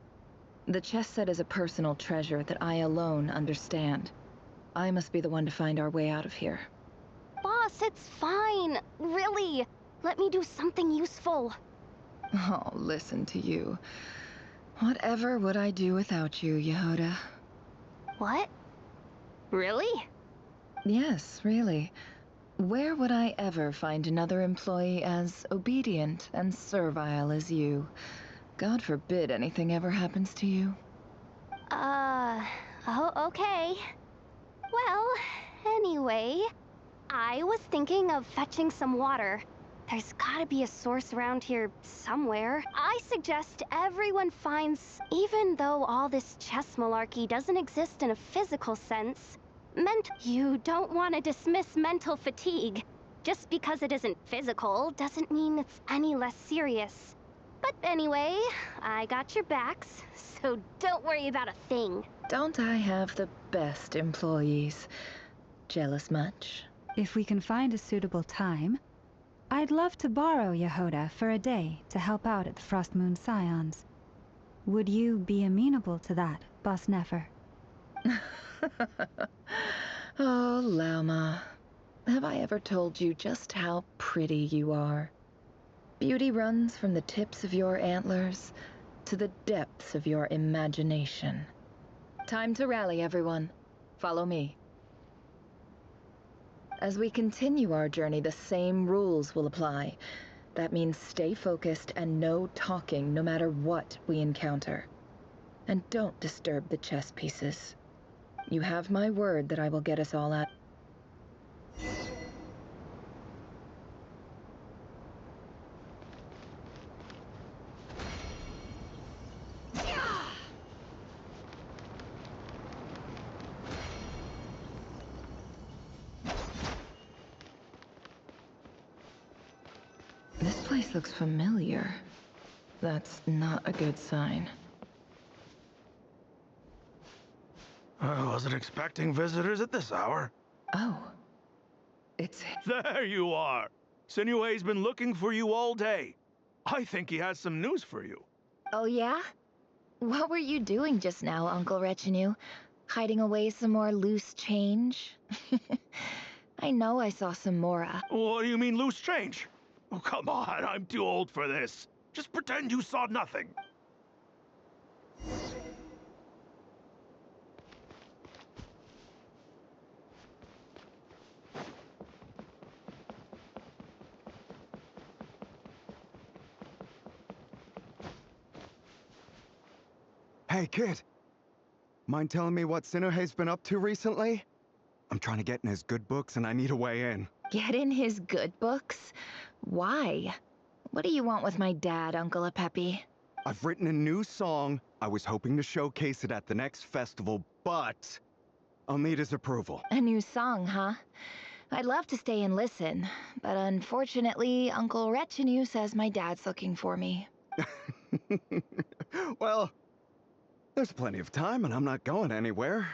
The chess set is a personal treasure that I alone understand. I must be the one to find our way out of here. Boss, boss, it's fine. Really. Let me do something useful. Oh, listen to you. Whatever would I do without you, Yehoda? What? Really? Yes, really. Where would I ever find another employee as obedient and servile as you? God forbid anything ever happens to you. Oh, okay. Well, anyway, I was thinking of fetching some water. There's gotta be a source around here somewhere. I suggest everyone finds, even though all this chess malarkey doesn't exist in a physical sense, you don't want to dismiss mental fatigue. Just because it isn't physical doesn't mean it's any less serious. But anyway, I got your backs, so don't worry about a thing. Don't I have the best employees? Jealous much? If we can find a suitable time, I'd love to borrow Yehoda for a day to help out at the Frost Moon Scions. Would you be amenable to that, Boss Nefer? Oh, Lauma. Have I ever told you just how pretty you are? Beauty runs from the tips of your antlers to the depths of your imagination. Time to rally, everyone. Follow me. As we continue our journey, the same rules will apply. That means stay focused and no talking no matter what we encounter. And don't disturb the chess pieces. You have my word that I will get us all out. This place looks familiar. That's not a good sign. I wasn't expecting visitors at this hour. Oh. It's... There you are! Sinue's been looking for you all day. I think he has some news for you. Oh yeah? What were you doing just now, Uncle Retinue? Hiding away some more loose change? I know I saw some Mora. What do you mean, loose change? Oh, come on, I'm too old for this. Just pretend you saw nothing. Hey, kid. Mind telling me what Sinuhe's been up to recently? I'm trying to get in his good books and I need a way in. Get in his good books? Why? What do you want with my dad, Uncle Apepi? I've written a new song. I was hoping to showcase it at the next festival, but I'll need his approval. A new song, huh? I'd love to stay and listen, but unfortunately, Uncle Retinue says my dad's looking for me. Well, there's plenty of time and I'm not going anywhere.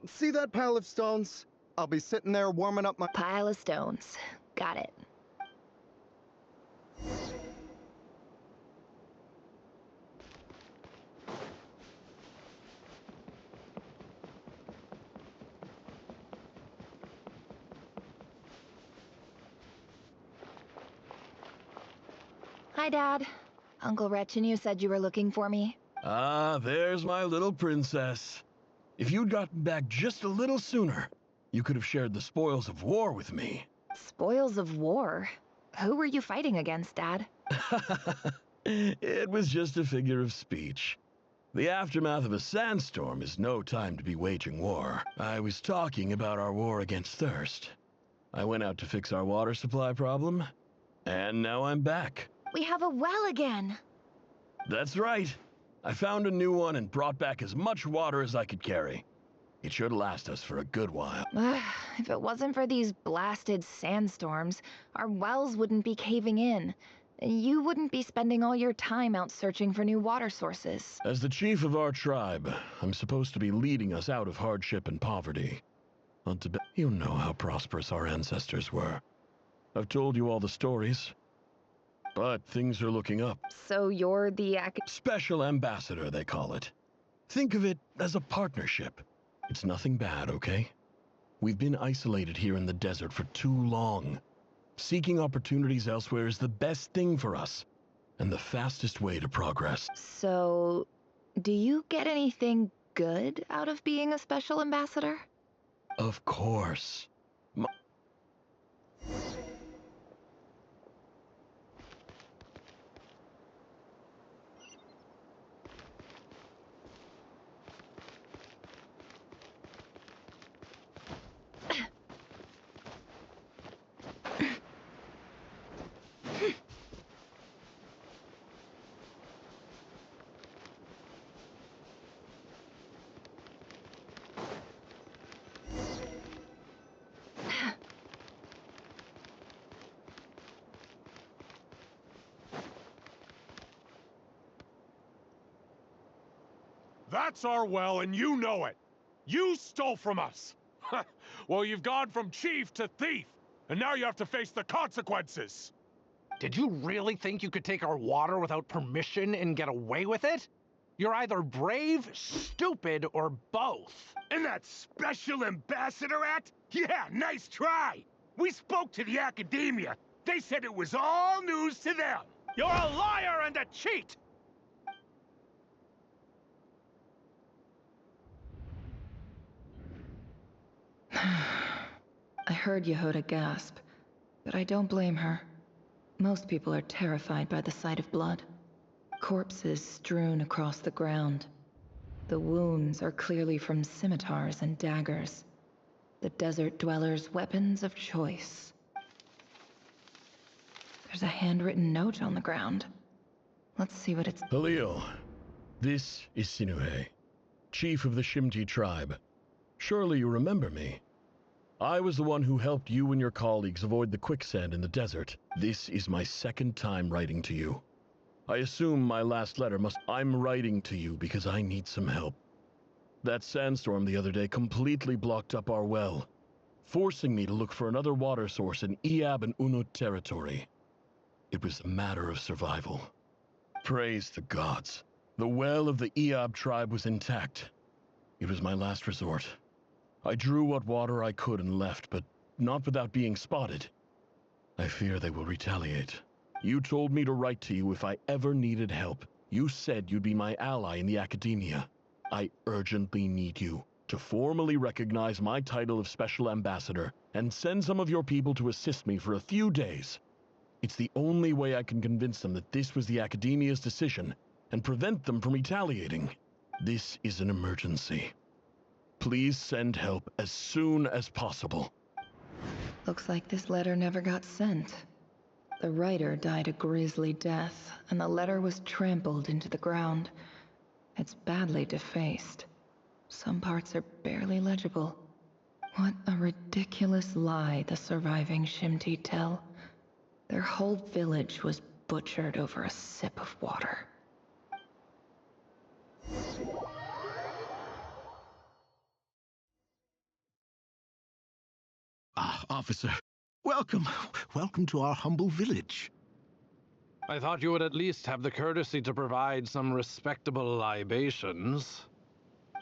See that pile of stones? I'll be sitting there warming up my... Pile of stones. Got it. Hi, Dad. Uncle Retinue said you were looking for me. Ah, there's my little princess. If you'd gotten back just a little sooner, you could have shared the spoils of war with me. Spoils of war? Who were you fighting against, Dad? It was just a figure of speech. The aftermath of a sandstorm is no time to be waging war. I was talking about our war against thirst. I went out to fix our water supply problem, and now I'm back. We have a well again. That's right. I found a new one and brought back as much water as I could carry. It should last us for a good while. If it wasn't for these blasted sandstorms, our wells wouldn't be caving in. You wouldn't be spending all your time out searching for new water sources. As the chief of our tribe, I'm supposed to be leading us out of hardship and poverty. You know how prosperous our ancestors were. I've told you all the stories. But things are looking up. So you're the Special ambassador, they call it. Think of it as a partnership. It's nothing bad, okay? We've been isolated here in the desert for too long. Seeking opportunities elsewhere is the best thing for us, and the fastest way to progress. So, do you get anything good out of being a special ambassador? Of course. That's our well, and you know it. You stole from us. Well, you've gone from chief to thief, and now you have to face the consequences. Did you really think you could take our water without permission and get away with it? You're either brave, stupid, or both. And that special ambassador act? Yeah, nice try. We spoke to the academia. They said it was all news to them. You're a liar and a cheat! I heard Yehuda gasp, but I don't blame her. Most people are terrified by the sight of blood. Corpses strewn across the ground. The wounds are clearly from scimitars and daggers. The desert dwellers' weapons of choice. There's a handwritten note on the ground. Let's see what it's... Halil, this is Sinuhe, chief of the Shimti tribe. Surely you remember me. I was the one who helped you and your colleagues avoid the quicksand in the desert. This is my second time writing to you. I assume my last letter must... I'm writing to you because I need some help. That sandstorm the other day completely blocked up our well, forcing me to look for another water source in Iab and Unut territory. It was a matter of survival. Praise the gods. The well of the Iab tribe was intact. It was my last resort. I drew what water I could and left, but not without being spotted. I fear they will retaliate. You told me to write to you if I ever needed help. You said you'd be my ally in the academia. I urgently need you to formally recognize my title of Special Ambassador and send some of your people to assist me for a few days. It's the only way I can convince them that this was the academia's decision and prevent them from retaliating. This is an emergency. Please send help as soon as possible. Looks like this letter never got sent. The writer died a grisly death, and the letter was trampled into the ground. It's badly defaced. Some parts are barely legible. What a ridiculous lie the surviving Shimti tell. Their whole village was butchered over a sip of water. Ah, officer. Welcome. Welcome to our humble village. I thought you would at least have the courtesy to provide some respectable libations.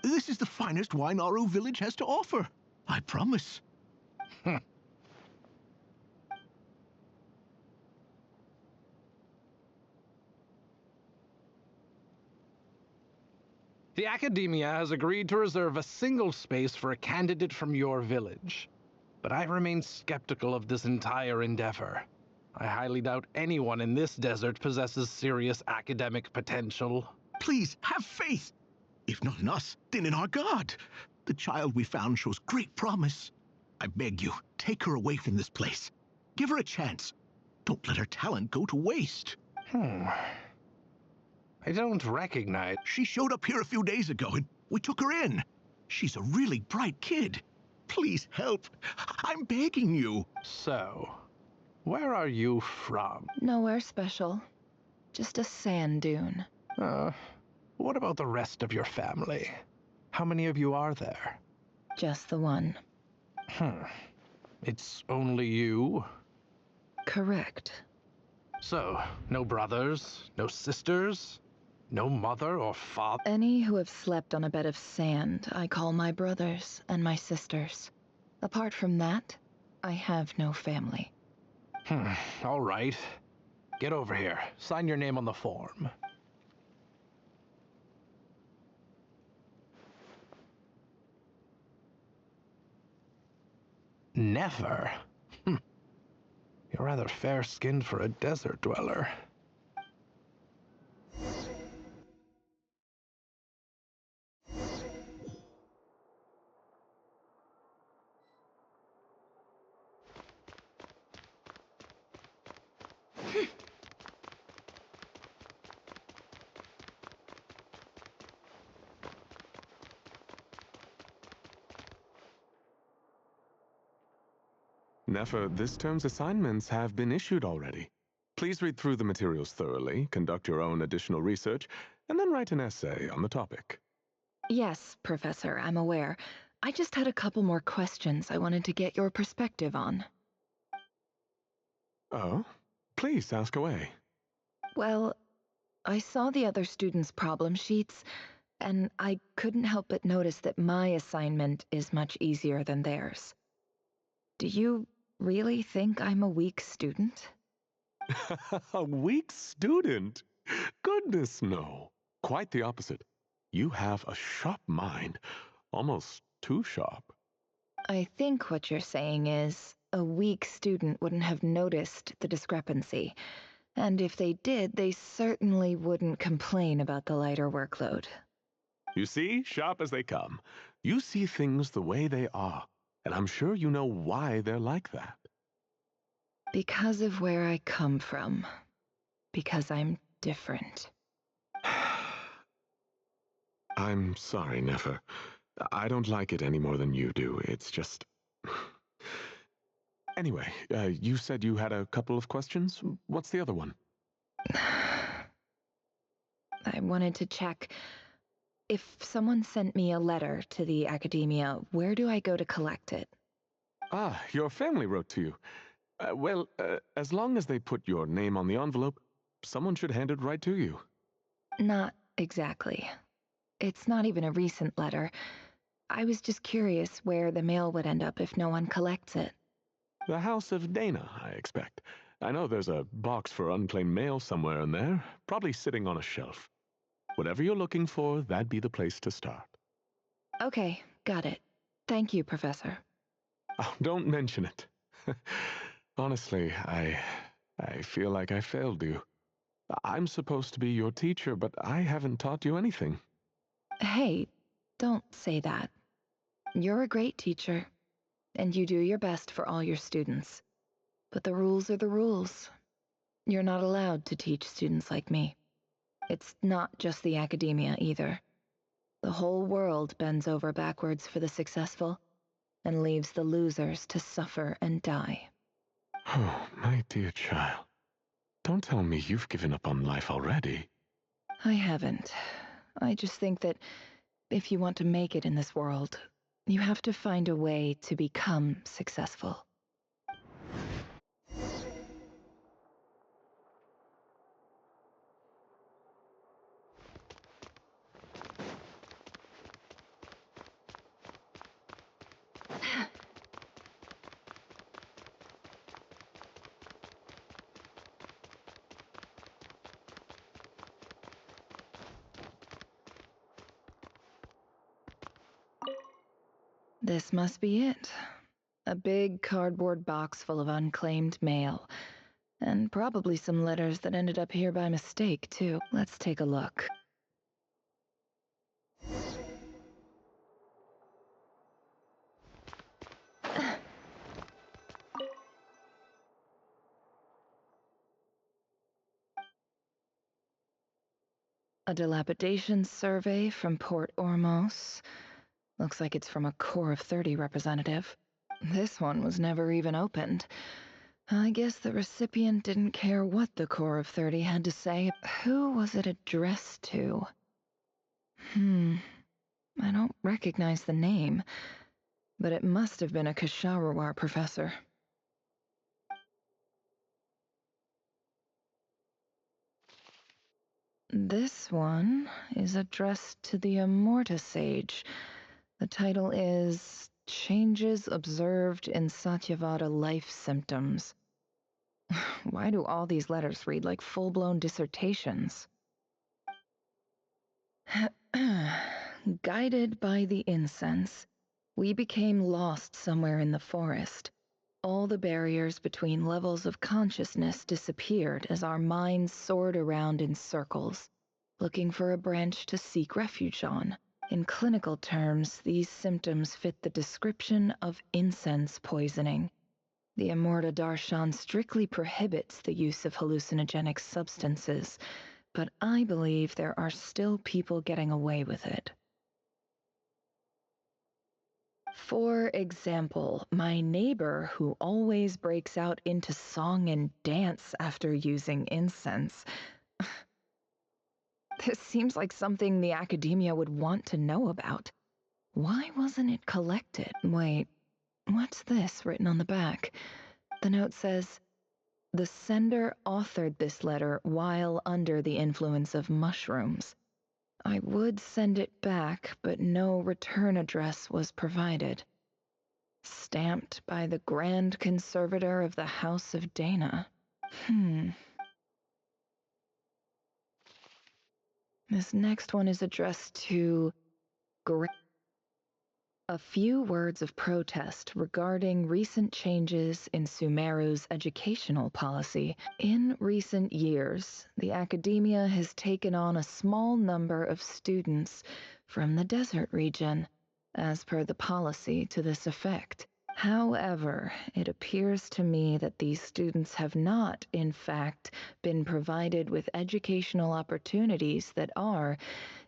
This is the finest wine Aru village has to offer. I promise. The Academia has agreed to reserve a single space for a candidate from your village. But I remain skeptical of this entire endeavor. I highly doubt anyone in this desert possesses serious academic potential. Please, have faith. If not in us, then in our god. The child we found shows great promise. I beg you, take her away from this place. Give her a chance. Don't let her talent go to waste. I don't recognize... She showed up here a few days ago, and we took her in. She's a really bright kid. Please help. I'm begging you. So, where are you from? Nowhere special. Just a sand dune. What about the rest of your family? How many of you are there? Just the one. It's only you? Correct. So, no brothers, no sisters, no mother or father? Any who have slept on a bed of sand, I call my brothers and my sisters. Apart from that, I have no family. All right. Get over here. Sign your name on the form. Never? You're rather fair-skinned for a desert dweller. Nefer, this term's assignments have been issued already. Please read through the materials thoroughly, conduct your own additional research, and then write an essay on the topic. Yes, Professor, I'm aware. I just had a couple more questions I wanted to get your perspective on. Oh? Please ask away. Well, I saw the other students' problem sheets, and I couldn't help but notice that my assignment is much easier than theirs. Do you really think I'm a weak student? A weak student? Goodness, no. Quite the opposite. You have a sharp mind, almost too sharp. I think what you're saying is, a weak student wouldn't have noticed the discrepancy, and if they did, they certainly wouldn't complain about the lighter workload. You see, sharp as they come. You see things the way they are, and I'm sure you know why they're like that. Because of where I come from. Because I'm different. I'm sorry, Nefer. I don't like it any more than you do. It's just... Anyway, you said you had a couple of questions. What's the other one? I wanted to check. If someone sent me a letter to the academia, where do I go to collect it? Ah, your family wrote to you. Well, as long as they put your name on the envelope, someone should hand it right to you. Not exactly. It's not even a recent letter. I was just curious where the mail would end up if no one collects it. The House of Dana, I expect. I know there's a box for unclaimed mail somewhere in there, probably sitting on a shelf. Whatever you're looking for, that'd be the place to start. Okay, got it. Thank you, Professor. Oh, don't mention it. Honestly, I feel like I failed you. I'm supposed to be your teacher, but I haven't taught you anything. Hey, don't say that. You're a great teacher, and you do your best for all your students. But the rules are the rules. You're not allowed to teach students like me. It's not just the academia either. The whole world bends over backwards for the successful, and leaves the losers to suffer and die. Oh, my dear child. Don't tell me you've given up on life already. I haven't. I just think that if you want to make it in this world, you have to find a way to become successful. This must be it. A big cardboard box full of unclaimed mail. And probably some letters that ended up here by mistake, too. Let's take a look. A dilapidation survey from Port Ormos. Looks like it's from a Corps of 30 representative. This one was never even opened. I guess the recipient didn't care what the Corps of 30 had to say. Who was it addressed to? I don't recognize the name, but it must have been a Kasharawar professor. This one is addressed to the Immorta Sage. The title is Changes observed in Satyavada life symptoms. Why do all these letters read like full-blown dissertations? Guided by the incense, we became lost somewhere in the forest. All the barriers between levels of consciousness disappeared as our minds soared around in circles, looking for a branch to seek refuge on. In clinical terms, these symptoms fit the description of incense poisoning. The Amurta Darshan strictly prohibits the use of hallucinogenic substances, but I believe there are still people getting away with it. For example, my neighbor who always breaks out into song and dance after using incense. This seems like something the academia would want to know about. Why wasn't it collected? Wait, what's this written on the back? The note says, "The sender authored this letter while under the influence of mushrooms. I would send it back, but no return address was provided. Stamped by the Grand Conservator of the House of Dana." This next one is addressed to a few words of protest regarding recent changes in Sumeru's educational policy. In recent years, the academia has taken on a small number of students from the desert region, as per the policy to this effect. However, it appears to me that these students have not, in fact, been provided with educational opportunities that are,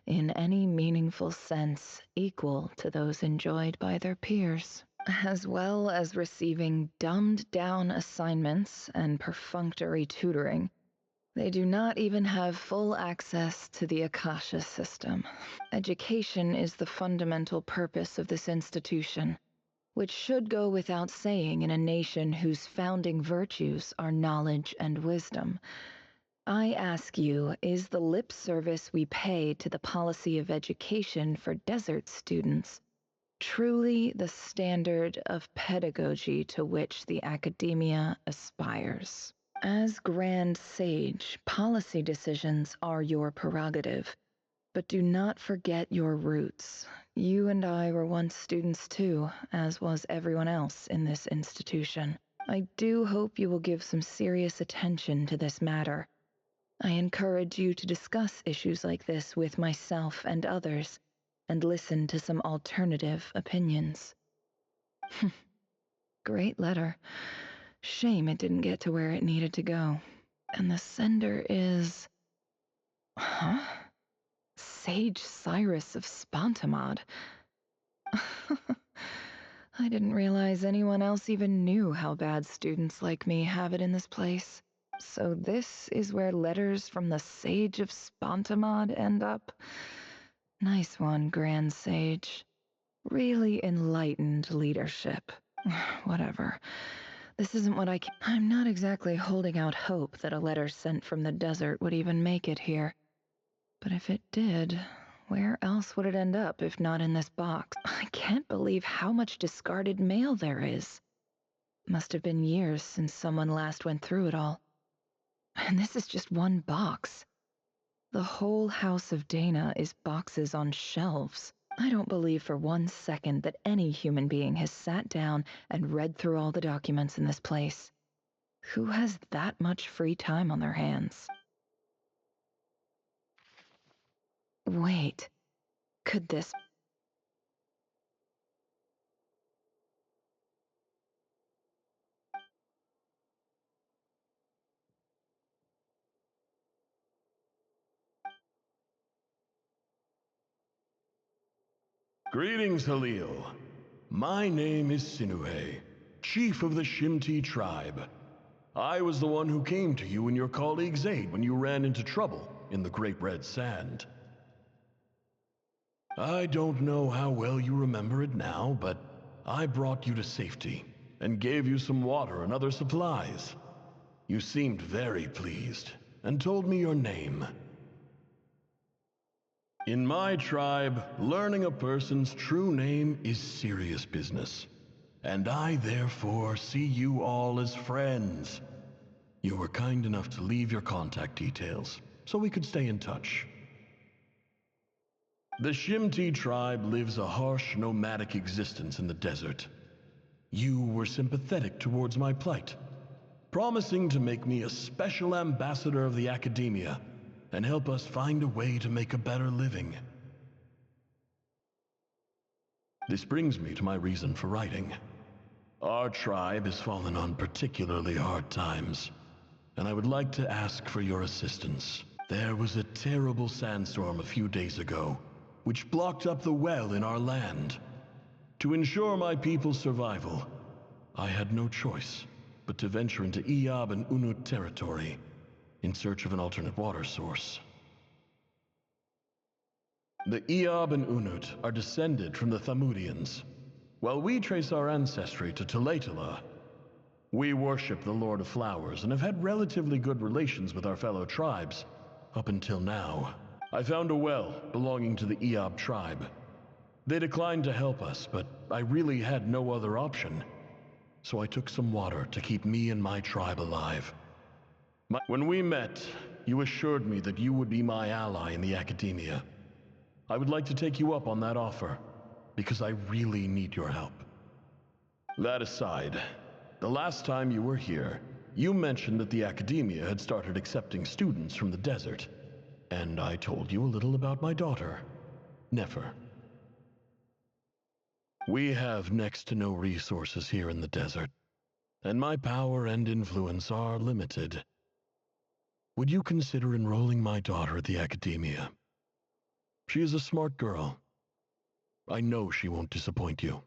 in any meaningful sense, equal to those enjoyed by their peers, as well as receiving dumbed-down assignments and perfunctory tutoring. They do not even have full access to the Akasha system. Education is the fundamental purpose of this institution, which should go without saying in a nation whose founding virtues are knowledge and wisdom. I ask you, is the lip service we pay to the policy of education for desert students truly the standard of pedagogy to which the academia aspires? As Grand Sage, policy decisions are your prerogative, but do not forget your roots. You and I were once students too, as was everyone else in this institution. I do hope you will give some serious attention to this matter. I encourage you to discuss issues like this with myself and others, and listen to some alternative opinions. Great letter. Shame it didn't get to where it needed to go. And the sender is... Huh? Sage Cyrus of Spontamod. I didn't realize anyone else even knew how bad students like me have it in this place. So this is where letters from the Sage of Spontamod end up? Nice one, Grand Sage. Really enlightened leadership. Whatever. This isn't what I'm not exactly holding out hope that a letter sent from the desert would even make it here. But if it did, where else would it end up if not in this box? I can't believe how much discarded mail there is. Must have been years since someone last went through it all. And this is just one box. The whole House of Dana is boxes on shelves. I don't believe for 1 second that any human being has sat down and read through all the documents in this place. Who has that much free time on their hands? Wait, could this... Greetings, Halil. My name is Sinuhe, chief of the Shimti tribe. I was the one who came to you and your colleague's aid when you ran into trouble in the Great Red Sand. I don't know how well you remember it now, but I brought you to safety and gave you some water and other supplies. You seemed very pleased and told me your name. In my tribe, learning a person's true name is serious business. And I therefore see you all as friends. You were kind enough to leave your contact details, so we could stay in touch. The Shimti tribe lives a harsh, nomadic existence in the desert. You were sympathetic towards my plight, promising to make me a special ambassador of the academia and help us find a way to make a better living. This brings me to my reason for writing. Our tribe has fallen on particularly hard times, and I would like to ask for your assistance. There was a terrible sandstorm a few days ago, which blocked up the well in our land. To ensure my people's survival, I had no choice but to venture into Iyab and Unut territory in search of an alternate water source. The Iyab and Unut are descended from the Thamudians. While we trace our ancestry to Tulatala, we worship the Lord of Flowers and have had relatively good relations with our fellow tribes up until now. I found a well belonging to the Iyab tribe. They declined to help us, but I really had no other option. So I took some water to keep me and my tribe alive. When we met, you assured me that you would be my ally in the academia. I would like to take you up on that offer, because I really need your help. That aside, the last time you were here, you mentioned that the academia had started accepting students from the desert, and I told you a little about my daughter, Nefer. We have next to no resources here in the desert, and my power and influence are limited. Would you consider enrolling my daughter at the academia? She is a smart girl. I know she won't disappoint you.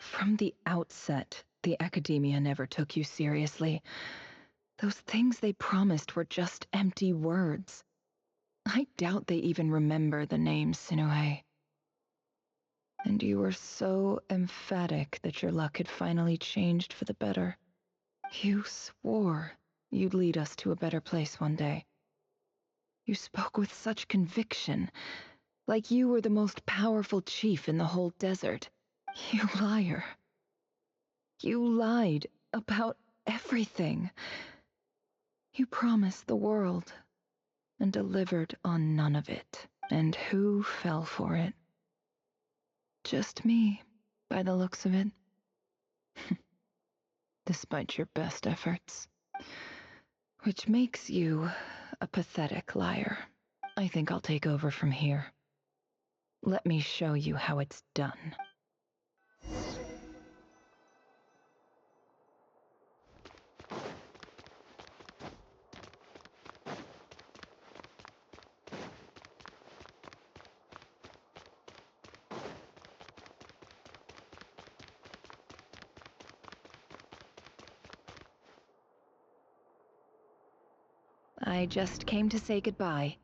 From the outset, the academia never took you seriously. Those things they promised were just empty words. I doubt they even remember the name Sinuhe. And you were so emphatic that your luck had finally changed for the better. You swore you'd lead us to a better place one day. You spoke with such conviction, like you were the most powerful chief in the whole desert. You liar. You lied about everything. You promised the world and delivered on none of it. And who fell for it? Just me, by the looks of it. Despite your best efforts. Which makes you a pathetic liar. I think I'll take over from here. Let me show you how it's done. I just came to say goodbye.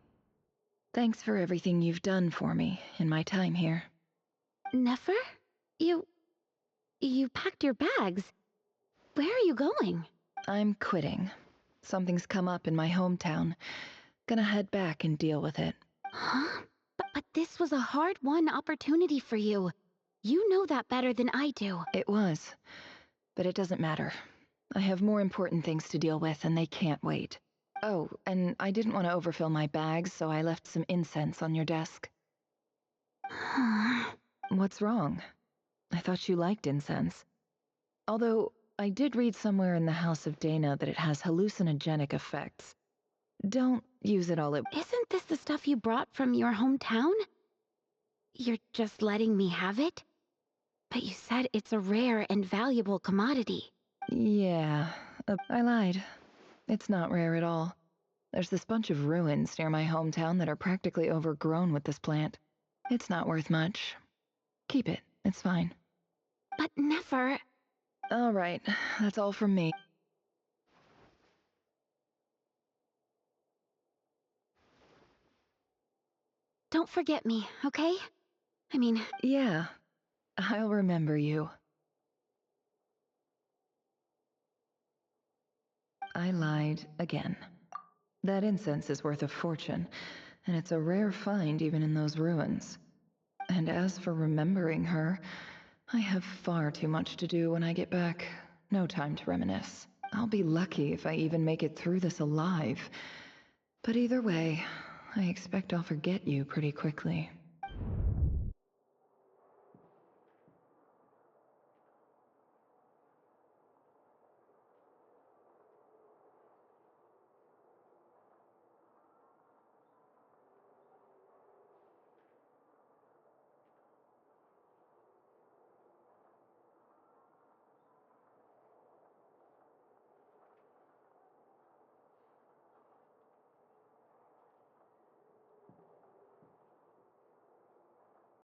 Thanks for everything you've done for me in my time here. Nefer? You packed your bags. Where are you going? I'm quitting. Something's come up in my hometown. Gonna head back and deal with it. Huh? But this was a hard-won opportunity for you. You know that better than I do. It was. But it doesn't matter. I have more important things to deal with and they can't wait. Oh, and I didn't want to overfill my bags, so I left some incense on your desk. What's wrong? I thought you liked incense. Although, I did read somewhere in the House of Dana that it has hallucinogenic effects. Don't use it all at— Isn't this the stuff you brought from your hometown? You're just letting me have it? But you said it's a rare and valuable commodity. Yeah, I lied. It's not rare at all. There's this bunch of ruins near my hometown that are practically overgrown with this plant. It's not worth much. Keep it, it's fine. But Nefer— All right, that's all from me. Don't forget me, okay? I mean— Yeah, I'll remember you. I lied again. That incense is worth a fortune, and it's a rare find even in those ruins. And as for remembering her, I have far too much to do when I get back. No time to reminisce. I'll be lucky if I even make it through this alive. But either way, I expect I'll forget you pretty quickly.